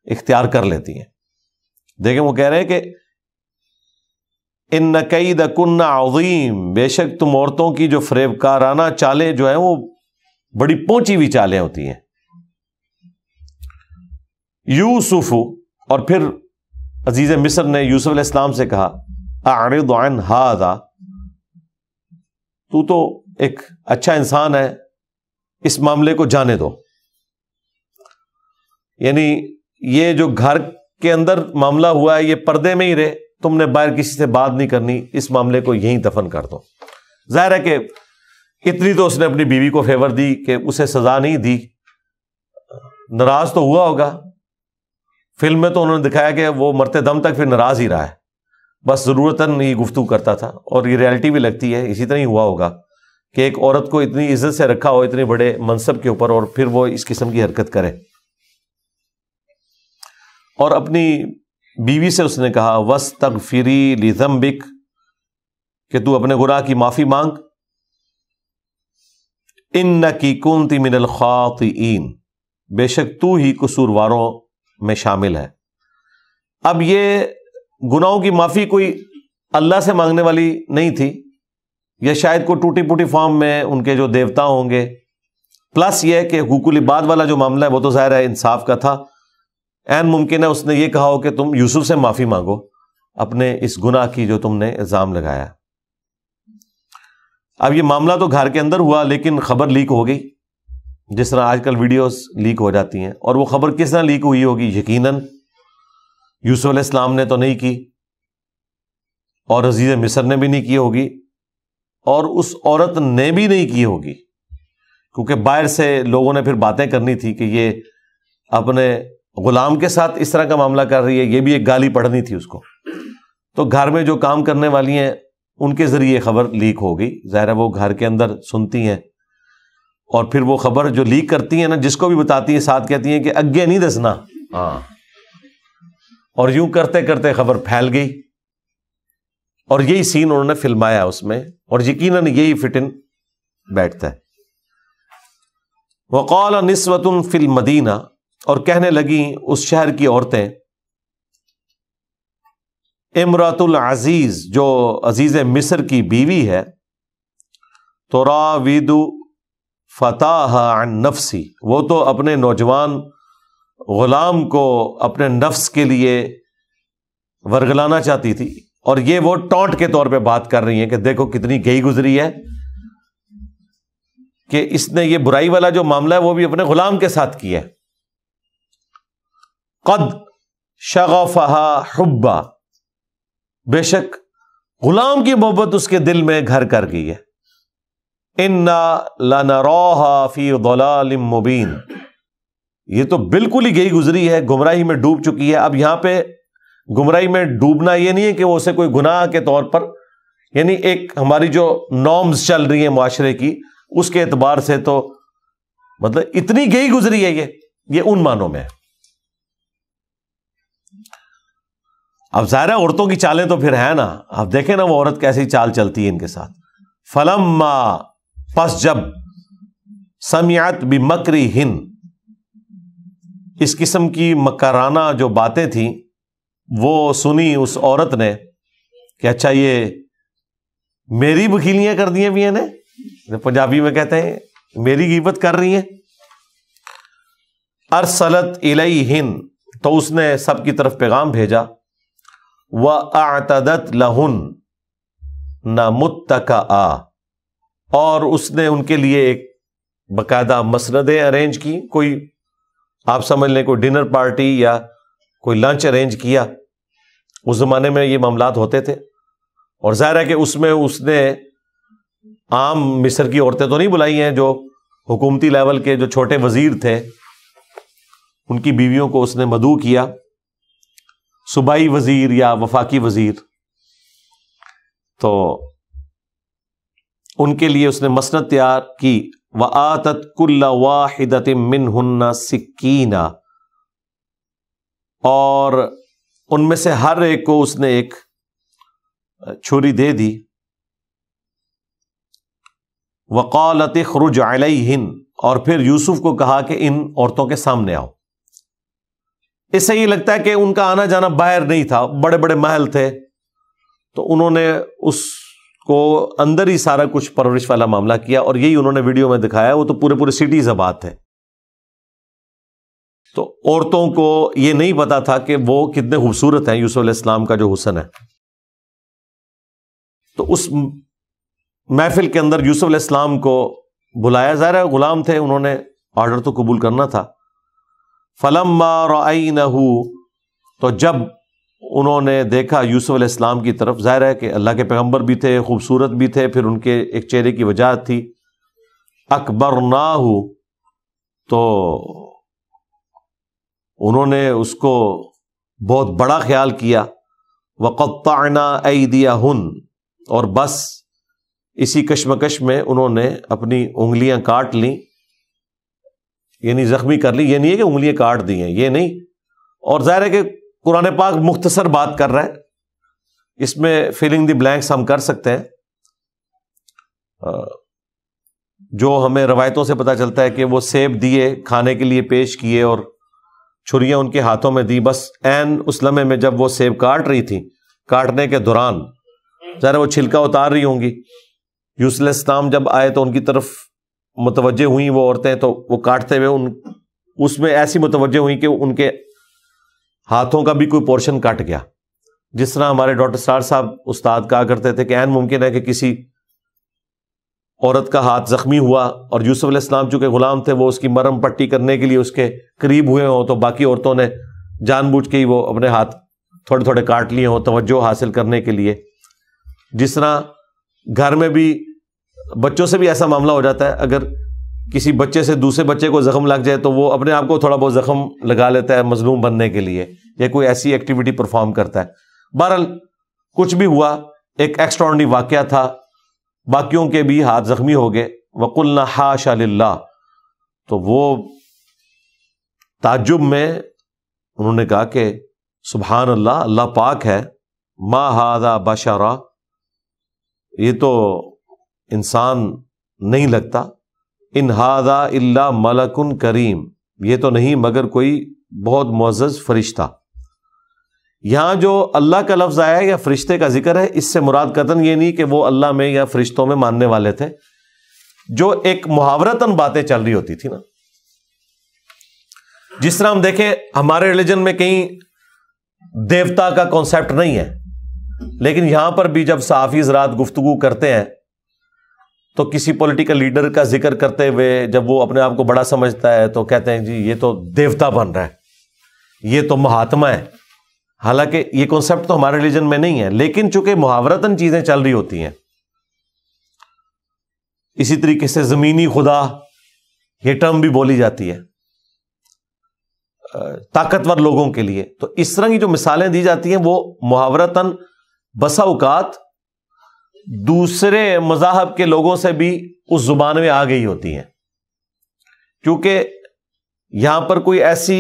اختیار کر لیتی ہیں۔ دیکھیں وہ کہہ رہے ہیں کہ ان کیدکن عظیم، بے شک تم عورتوں کی جو فریب کارانہ چالیں جو ہیں وہ بڑی پہنچی ہوئی چالیں ہوتی ہیں۔ یوسف، اور پھر عزیز مصر نے یوسف علیہ السلام سے کہا اعرض عن ھذا، تو ایک اچھا انسان ہے، اس معاملے کو جانے دو، یعنی یہ جو گھر کے اندر معاملہ ہوا ہے یہ پردے میں ہی رہے، تم نے باہر کسی سے بات نہیں کرنی، اس معاملے کو یہیں دفن کر دو۔ ظاہر ہے کہ اتنی تو اس نے اپنی بیوی کو فیور دی کہ اسے سزا نہیں دی، ناراض تو ہوا ہوگا، فلم میں تو انہوں نے دکھایا کہ وہ مرتے دم تک پھر ناراض ہی رہا ہے، بس ضرورتاً یہ گفتگو کرتا تھا، اور یہ ریالٹی بھی لگتی ہے اسی طرح ہی ہوا ہوگا کہ ایک عورت کو اتنی عزت سے رکھا ہو اتنے بڑے منصب کے اوپر، اور پھر وہ اس قسم کی حرکت کرے۔ اور اپنی بیوی سے اس نے کہا وَاسْتَغْفِرِي لِذَنبِكَ، کہ تو اپنے گناہ کی معافی مانگ، اِنَّكِ كُنتِ مِنَ الْخَاطِئِينَ، بے شک تو ہی قصورواروں میں شامل ہے۔ اب یہ گناہوں کی معافی کوئی اللہ سے مانگنے والی نہیں تھی، یا شاید کوئی ٹوٹی پوٹی فارم میں ان کے جو دیوتا ہوں گے، پلس یہ کہ حقوق العباد والا جو معاملہ ہے وہ تو ظاہر ہے انصاف کا تھا، عین ممکن ہے اس نے یہ کہا ہو کہ تم یوسف سے معافی مانگو اپنے اس گناہ کی جو تم نے الزام لگایا۔ اب یہ معاملہ تو گھر کے اندر ہوا، لیکن خبر لیک ہو گئی، جس طرح آج کل ویڈیوز لیک ہو جاتی ہیں، اور وہ خبر کس طرح لیک ہوئی ہوگی؟ یقیناً یوسف علیہ السلام نے تو نہیں کی، اور عزیز مصر نے بھی نہیں کی ہوگی، اور اس عورت نے بھی نہیں کی ہوگی، کیونکہ باہر سے لوگوں نے پھر باتیں کرنی تھی کہ یہ اپنے غلام کے ساتھ اس طرح کا معاملہ کر رہی ہے، یہ بھی ایک گالی پڑھنی تھی اس کو۔ تو گھر میں جو کام کرنے والی ہیں ان کے ذریعے خبر لیک ہو گئی، ظاہر ہے وہ گھر کے اندر سنتی ہیں، اور پھر وہ خبر جو لیک کرتی ہیں نا، جس کو بھی بتاتی ہیں ساتھ کہتی ہیں کہ اگے نہیں دسنا، ہاں، اور یوں کرتے کرتے خبر پھیل گئی، اور یہی سین انہوں نے فلمایا اس میں، اور یقیناً یہی فٹ ان بیٹھتا ہے۔ وقال نسوة فی المدینہ، اور کہنے لگیں اس شہر کی عورتیں، امرأۃ العزیز، جو عزیز مصر کی بیوی ہے، تراود فتاها عن نفسی، وہ تو اپنے نوجوان غلام کو اپنے نفس کے لیے ورگلانا چاہتی تھی، اور یہ وہ ٹونٹ کے طور پہ بات کر رہی ہیں کہ دیکھو کتنی گئی گزری ہے کہ اس نے یہ برائی والا جو معاملہ ہے وہ بھی اپنے غلام کے ساتھ کیا ہے۔ قد شغفها حبا، بے شک غلام کی محبت اس کے دل میں گھر کر گئی ہے۔ انا لنراها فی ضلال مبین، یہ تو بالکل ہی گئی گزری ہے، گمراہی میں ڈوب چکی ہے۔ اب یہاں پہ گمراہی میں ڈوبنا یہ نہیں ہے کہ وہ اسے کوئی گناہ کے طور پر، یعنی ایک ہماری جو نارمز چل رہی ہیں معاشرے کی اس کے اعتبار سے، تو مطلب اتنی گئی گزری ہے یہ ان معنوں میں ہے۔ اب ظاہر ہے عورتوں کی چالیں تو پھر ہیں نا، اب دیکھیں نا وہ عورت کیسی چال چلتی ہے ان کے ساتھ۔ فلما، پس جب، سمعت بمکرہن، اس قسم کی مکرانہ جو باتیں تھیں وہ سنی اس عورت نے کہ اچھا یہ میری وکیلیاں کر دی بھی ہیں، پنجابی میں کہتے ہیں میری غیبت کر رہی ہیں۔ ارسلت الیہن، تو اس نے سب کی طرف پیغام بھیجا، وَأَعْتَدَتْ لَهُنَّ مُتَّكَأً، اور اس نے ان کے لیے ایک باقاعدہ مسندیں ارینج کی، کوئی آپ سمجھ لیں کوئی ڈنر پارٹی یا کوئی لنچ ارینج کیا۔ اس زمانے میں یہ معاملات ہوتے تھے، اور ظاہر ہے کہ اس میں اس نے عام مصر کی عورتیں تو نہیں بلائی ہیں، جو حکومتی لیول کے جو چھوٹے وزیر تھے ان کی بیویوں کو اس نے مدعو کیا، صوبائی وزیر یا وفاقی وزیر، تو ان کے لیے اس نے مسند تیار کی۔ وَآتَتْ كُلَّ وَاحِدَةٍ مِّنْهُنَّ سِكِّينًا، اور ان میں سے ہر ایک کو اس نے ایک چھری دے دی۔ وَقَالَتِ اخْرُجْ عَلَيْهِنْ، اور پھر یوسف کو کہا کہ ان عورتوں کے سامنے آؤ۔ اس سے یہ لگتا ہے کہ ان کا آنا جانا باہر نہیں تھا، بڑے بڑے محل تھے، تو انہوں نے اس کو اندر ہی سارا کچھ پرورش والا معاملہ کیا، اور یہی انہوں نے ویڈیو میں دکھایا۔ وہ تو پورے سٹیز آباد تھے، تو عورتوں کو یہ نہیں پتا تھا کہ وہ کتنے خوبصورت ہیں، یوسف علیہ السلام کا جو حسن ہے۔ تو اس محفل کے اندر یوسف علیہ السلام کو بلایا، ظاہر ہے غلام تھے، انہوں نے آرڈر تو قبول کرنا تھا۔ فلما رأینہ، تو جب انہوں نے دیکھا یوسف علیہ السلام کی طرف، ظاہر ہے کہ اللہ کے پیغمبر بھی تھے، خوبصورت بھی تھے، پھر ان کے ایک چہرے کی وجاہت تھی، اکبرناہ، تو انہوں نے اس کو بہت بڑا خیال کیا. وَقَطَّعْنَا أَيْدِيَهُنَّ، اور بس اسی کشمکش میں انہوں نے اپنی انگلیاں کاٹ لیں، یعنی زخمی کر لی. یہ نہیں ہے کہ انگلیاں کاٹ دی ہیں، یہ نہیں. اور ظاہر ہے کہ قرآن پاک مختصر بات کر رہا ہے، اس میں فیلنگ دی بلینکس ہم کر سکتے ہیں. جو ہمیں روایتوں سے پتہ چلتا ہے کہ وہ سیب دیے، کھانے کے لیے پیش کیے اور چھریاں ان کے ہاتھوں میں دی. بس عین اس لمحے میں جب وہ سیب کاٹ رہی تھی، کاٹنے کے دوران ظاہر وہ چھلکا اتار رہی ہوں گی. یوسف علیہ السلام جب آئے تو ان کی طرف متوجہ ہوئیں وہ عورتیں، تو وہ کاٹتے ہوئے اس میں ایسی متوجہ ہوئیں کہ ان کے ہاتھوں کا بھی کوئی پورشن کٹ گیا. جس طرح ہمارے ڈاکٹر سرار صاحب استاد کہا کرتے تھے کہ عین ممکن ہے کہ کسی عورت کا ہاتھ زخمی ہوا اور یوسف علیہ السلام چونکہ غلام تھے، وہ اس کی مرہم پٹی کرنے کے لیے اس کے قریب ہوئے ہوں، تو باقی عورتوں نے جان بوجھ کے ہی وہ اپنے ہاتھ تھوڑے تھوڑے کاٹ لیے ہوں توجہ حاصل کرنے کے لیے. جس طرح گھر میں بھی بچوں سے بھی ایسا معاملہ ہو جاتا ہے، اگر کسی بچے سے دوسرے بچے کو زخم لگ جائے تو وہ اپنے آپ کو تھوڑا بہت زخم لگا لیتا ہے مظلوم بننے کے لیے، یا کوئی ایسی ایکٹیویٹی پرفارم کرتا ہے. بہرحال کچھ بھی ہوا، ایک ایکسٹراڈنری واقعہ تھا، باقیوں کے بھی ہاتھ زخمی ہو گئے. وَقُلْنَا حَاشَ لِلَّهِ، تو وہ تعجب میں انہوں نے کہا کہ سبحان اللہ، اللہ پاک ہے. ما هذا بشرا، یہ تو انسان نہیں لگتا. ان هذا الا ملک کریم، یہ تو نہیں مگر کوئی بہت معزز فرشتہ. یہاں جو اللہ کا لفظ آیا ہے یا فرشتے کا ذکر ہے، اس سے مراد قطعاً یہ نہیں کہ وہ اللہ میں یا فرشتوں میں ماننے والے تھے. جو ایک محاورتاً باتیں چل رہی ہوتی تھی نا، جس طرح ہم دیکھیں ہمارے ریلیجن میں کہیں دیوتا کا کانسیپٹ نہیں ہے، لیکن یہاں پر بھی جب صحافی حضرات گفتگو کرتے ہیں تو کسی پولیٹیکل لیڈر کا ذکر کرتے ہوئے جب وہ اپنے آپ کو بڑا سمجھتا ہے تو کہتے ہیں جی یہ تو دیوتا بن رہا ہے، یہ تو مہاتما ہے. حالانکہ یہ کانسیپٹ تو ہمارے ریلیجن میں نہیں ہے، لیکن چونکہ محاورتاً چیزیں چل رہی ہوتی ہیں. اسی طریقے سے زمینی خدا، یہ ٹرم بھی بولی جاتی ہے طاقتور لوگوں کے لیے. تو اس طرح کی جو مثالیں دی جاتی ہیں وہ محاورتاً بسا اوقات دوسرے مذاہب کے لوگوں سے بھی اس زبان میں آ گئی ہوتی ہیں، کیونکہ یہاں پر کوئی ایسی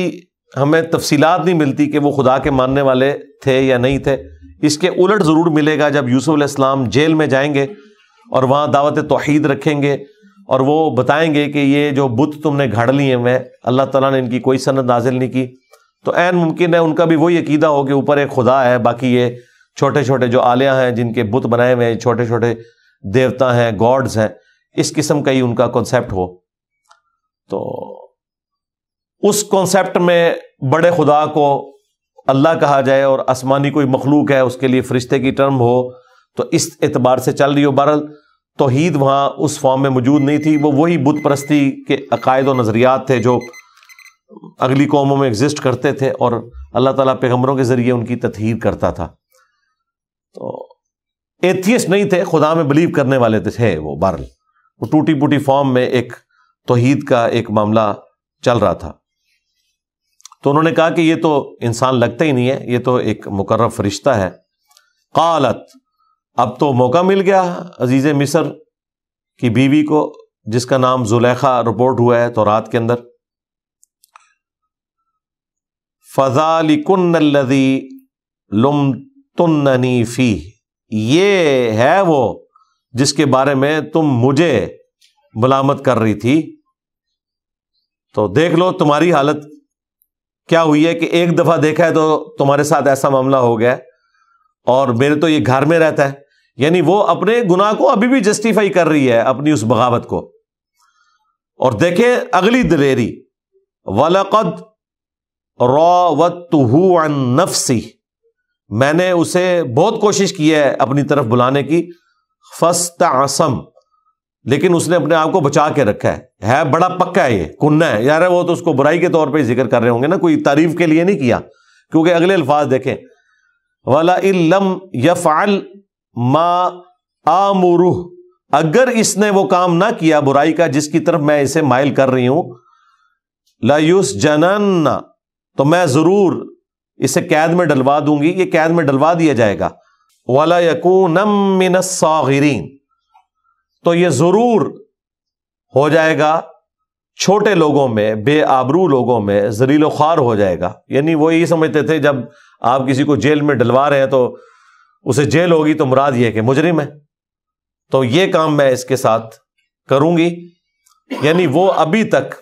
ہمیں تفصیلات نہیں ملتی کہ وہ خدا کے ماننے والے تھے یا نہیں تھے. اس کے الٹ ضرور ملے گا جب یوسف علیہ السلام جیل میں جائیں گے اور وہاں دعوت توحید رکھیں گے اور وہ بتائیں گے کہ یہ جو بت تم نے گھڑ لیے ہیں، اللہ تعالیٰ نے ان کی کوئی سند نازل نہیں کی. تو عین ممکن ہے ان کا بھی وہی عقیدہ ہو کہ اوپر ایک خدا ہے، باقی یہ چھوٹے چھوٹے جو آلیہ ہیں جن کے بت بنائے ہوئے ہیں، چھوٹے چھوٹے دیوتا ہیں، گاڈز ہیں، اس قسم کا ہی ان کا کانسیپٹ ہو. تو اس کانسیپٹ میں بڑے خدا کو اللہ کہا جائے اور آسمانی کوئی مخلوق ہے اس کے لیے فرشتے کی ٹرم ہو، تو اس اعتبار سے چل رہی ہو. بہرحال توحید وہاں اس فارم میں موجود نہیں تھی. وہ وہی بت پرستی کے عقائد و نظریات تھے جو اگلی قوموں میں ایگزسٹ کرتے تھے، اور اللہ تعالیٰ پیغمبروں کے ذریعے ان کی تطہیر کرتا تھا. تو ایتھیسٹ نہیں تھے، خدا میں بلیو کرنے والے تھے. وہ بہرحال وہ ٹوٹی پوٹی فارم میں ایک توحید کا ایک معاملہ چل رہا تھا. تو انہوں نے کہا کہ یہ تو انسان لگتا ہی نہیں ہے، یہ تو ایک مقرب فرشتہ ہے. قالت، اب تو موقع مل گیا عزیز مصر کی بیوی کو جس کا نام زلیخا رپورٹ ہوا ہے تورات کے اندر. فَذَلِكُنَّ الَّذِي لُمْتُنَّنِي فِيهِ، یہ ہے وہ جس کے بارے میں تم مجھے ملامت کر رہی تھی. تو دیکھ لو تمہاری حالت کیا ہوئی ہے کہ ایک دفعہ دیکھا ہے تو تمہارے ساتھ ایسا معاملہ ہو گیا ہے، اور میرے تو یہ گھر میں رہتا ہے. یعنی وہ اپنے گناہ کو ابھی بھی جسٹیفائی کر رہی ہے، اپنی اس بغاوت کو. اور دیکھیں اگلی دلیری، وَلَقَدْ رَاوَدتُّهُ عَن نَفْسِهِ، میں نے اسے بہت کوشش کی ہے اپنی طرف بلانے کی. فَاسْتَعْصَمَ، لیکن اس نے اپنے آپ کو بچا کے رکھا ہے بڑا پکا ہے، یہ کننا ہے یار. وہ تو اس کو برائی کے طور پہ ذکر کر رہے ہوں گے نا، کوئی تعریف کے لیے نہیں کیا. کیونکہ اگلے الفاظ دیکھیں، وَلَئِن لَّمْ يَفْعَلْ مَا آمُرُهُ، اگر اس نے وہ کام نہ کیا برائی کا جس کی طرف میں اسے مائل کر رہی ہوں، لَيُسْجَنَنَّ، تو میں ضرور اسے قید میں ڈلوا دوں گی، یہ قید میں ڈلوا دیا جائے گا۔ وَلَا يَكُونَ مِنَ الصَّاغِرِينَ، تو یہ ضرور ہو جائے گا چھوٹے لوگوں میں، بے آبرو لوگوں میں، ذلیل و خوار ہو جائے گا۔ یعنی وہ یہ سمجھتے تھے جب آپ کسی کو جیل میں ڈلوا رہے ہیں تو اسے جیل ہوگی تو مراد یہ کہ مجرم ہے، تو یہ کام میں اس کے ساتھ کروں گی۔ یعنی وہ ابھی تک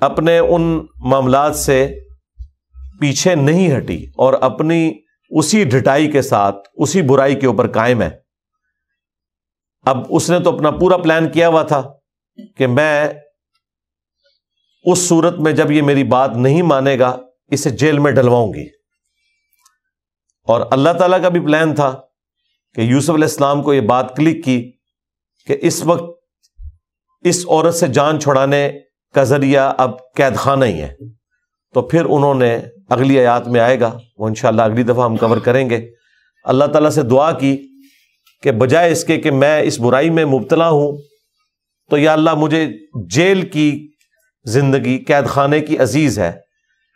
اپنے ان معاملات سے پیچھے نہیں ہٹی اور اپنی اسی ڈھٹائی کے ساتھ اسی برائی کے اوپر قائم ہے۔ اب اس نے تو اپنا پورا پلان کیا ہوا تھا کہ میں اس صورت میں جب یہ میری بات نہیں مانے گا اسے جیل میں ڈلواؤں گی، اور اللہ تعالیٰ کا بھی پلان تھا کہ یوسف علیہ السلام کو یہ بات کلک کی کہ اس وقت اس عورت سے جان چھڑانے کا ذریعہ اب قید خانہ ہی ہے۔ تو پھر انہوں نے اگلی آیات میں آئے گا، وہ انشاءاللہ اگلی دفعہ ہم کور کریں گے، اللہ تعالیٰ سے دعا کی کہ بجائے اس کے کہ میں اس برائی میں مبتلا ہوں تو یا اللہ مجھے جیل کی زندگی، قید خانے کی عزیز ہے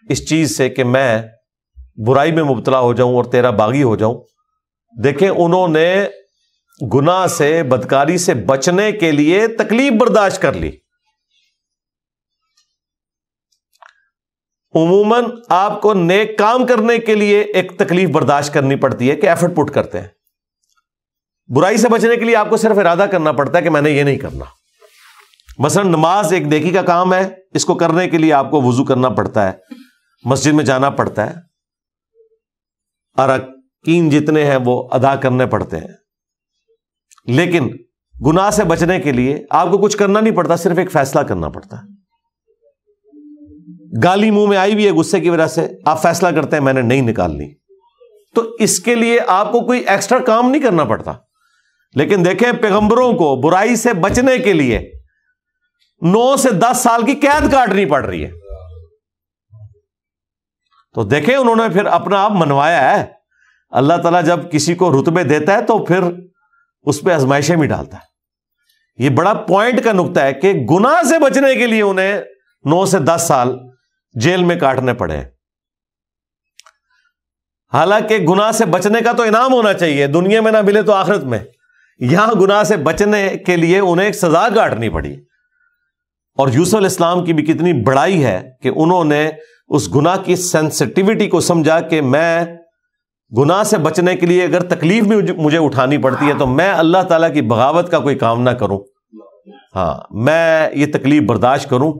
اس چیز سے کہ میں برائی میں مبتلا ہو جاؤں اور تیرا باغی ہو جاؤں۔ دیکھیں انہوں نے گناہ سے، بدکاری سے بچنے کے لیے تکلیف برداشت کر لی۔ عموماً آپ کو نیک کام کرنے کے لیے ایک تکلیف برداشت کرنی پڑتی ہے کہ ایفرٹ پٹ کرتے ہیں، برائی سے بچنے کے لیے آپ کو صرف ارادہ کرنا پڑتا ہے کہ میں نے یہ نہیں کرنا۔ مثلا نماز ایک نیکی کا کام ہے، اس کو کرنے کے لیے آپ کو وضو کرنا پڑتا ہے، مسجد میں جانا پڑتا ہے، ارکین جتنے ہیں وہ ادا کرنے پڑتے ہیں۔ لیکن گناہ سے بچنے کے لیے آپ کو کچھ کرنا نہیں پڑتا، صرف ایک فیصلہ کرنا پڑتا ہے۔ گالی منہ میں آئی بھی ہے غصے کی وجہ سے، آپ فیصلہ کرتے ہیں میں نے نہیں نکالنی، تو اس کے لیے آپ کو کوئی ایکسٹرا کام نہیں کرنا پڑتا۔ لیکن دیکھیں پیغمبروں کو برائی سے بچنے کے لیے 9 سے 10 سال کی قید کاٹنی پڑ رہی ہے، تو دیکھیں انہوں نے پھر اپنا آپ منوایا ہے۔ اللہ تعالیٰ جب کسی کو رتبے دیتا ہے تو پھر اس پہ آزمائشیں بھی ڈالتا ہے۔ یہ بڑا پوائنٹ کا نقطہ ہے کہ گناہ سے بچنے کے لیے انہیں 9 سے 10 سال جیل میں کاٹنے پڑے۔ حالانکہ گناہ سے بچنے کا تو انعام ہونا چاہیے، دنیا میں نہ ملے تو آخرت میں، یہاں گناہ سے بچنے کے لیے انہیں ایک سزا کاٹنی پڑی۔ اور یوسف علیہ السلام کی بھی کتنی بڑائی ہے کہ انہوں نے اس گناہ کی سینسٹیوٹی کو سمجھا کہ میں گناہ سے بچنے کے لیے اگر تکلیف بھی مجھے اٹھانی پڑتی ہے تو میں اللہ تعالیٰ کی بغاوت کا کوئی کام نہ کروں، ہاں میں یہ تکلیف برداشت کروں۔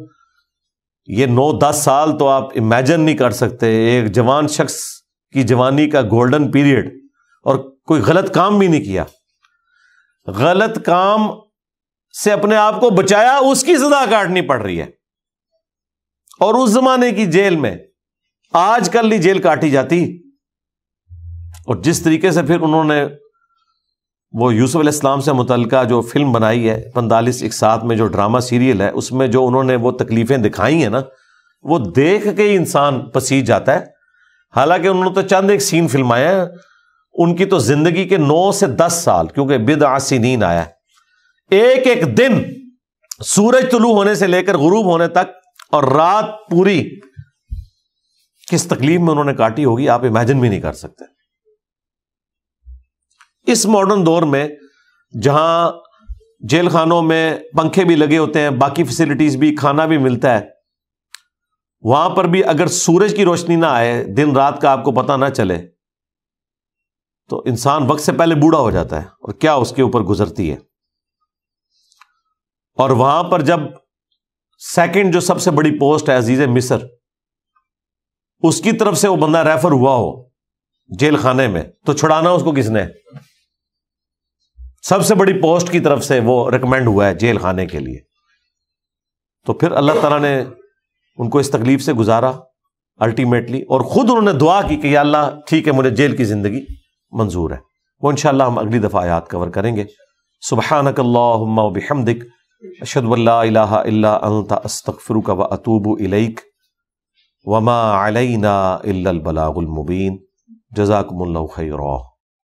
یہ 9-10 سال تو آپ امیجن نہیں کر سکتے، ایک جوان شخص کی جوانی کا گولڈن پیریڈ، اور کوئی غلط کام بھی نہیں کیا، غلط کام سے اپنے آپ کو بچایا، اس کی سزا کاٹنی پڑ رہی ہے۔ اور اس زمانے کی جیل میں آج کل نہیں جیل کاٹی جاتی۔ اور جس طریقے سے پھر انہوں نے وہ یوسف علیہ السلام سے متعلقہ جو فلم بنائی ہے 45 ایک ساتھ میں، جو ڈرامہ سیریل ہے، اس میں جو انہوں نے وہ تکلیفیں دکھائی ہیں نا، وہ دیکھ کے ہی انسان پسیج جاتا ہے۔ حالانکہ انہوں نے تو چند ایک سین فلمائے ہیں، ان کی تو زندگی کے 9 سے 10 سال، کیونکہ بضع سنین آیا ہے، ایک ایک دن سورج طلوع ہونے سے لے کر غروب ہونے تک، اور رات پوری کس تکلیف میں انہوں نے کاٹی ہوگی آپ امیجن بھی نہیں کر سکتے۔ اس ماڈرن دور میں جہاں جیل خانوں میں پنکھے بھی لگے ہوتے ہیں، باقی فیسلٹیز بھی، کھانا بھی ملتا ہے، وہاں پر بھی اگر سورج کی روشنی نہ آئے، دن رات کا آپ کو پتہ نہ چلے، تو انسان وقت سے پہلے بوڑھا ہو جاتا ہے، اور کیا اس کے اوپر گزرتی ہے۔ اور وہاں پر جب سیکنڈ جو سب سے بڑی پوسٹ ہے عزیز مصر، اس کی طرف سے وہ بندہ ریفر ہوا ہو جیل خانے میں، تو چھڑانا اس کو کس نے؟ سب سے بڑی پوسٹ کی طرف سے وہ ریکمینڈ ہوا ہے جیل خانے کے لیے، تو پھر اللہ تعالیٰ نے ان کو اس تکلیف سے گزارا الٹیمیٹلی، اور خود انہوں نے دعا کی کہ یا اللہ ٹھیک ہے مجھے جیل کی زندگی منظور ہے۔ وہ انشاءاللہ ہم اگلی دفعہ آیات کور کریں گے۔ سبحانک اللہم و بحمدک، اشہد ان لا الہ الا انت، استغفرک و اتوب الیک، وما علینا الا البلاغ المبین۔ جزاکم اللہ خیرا۔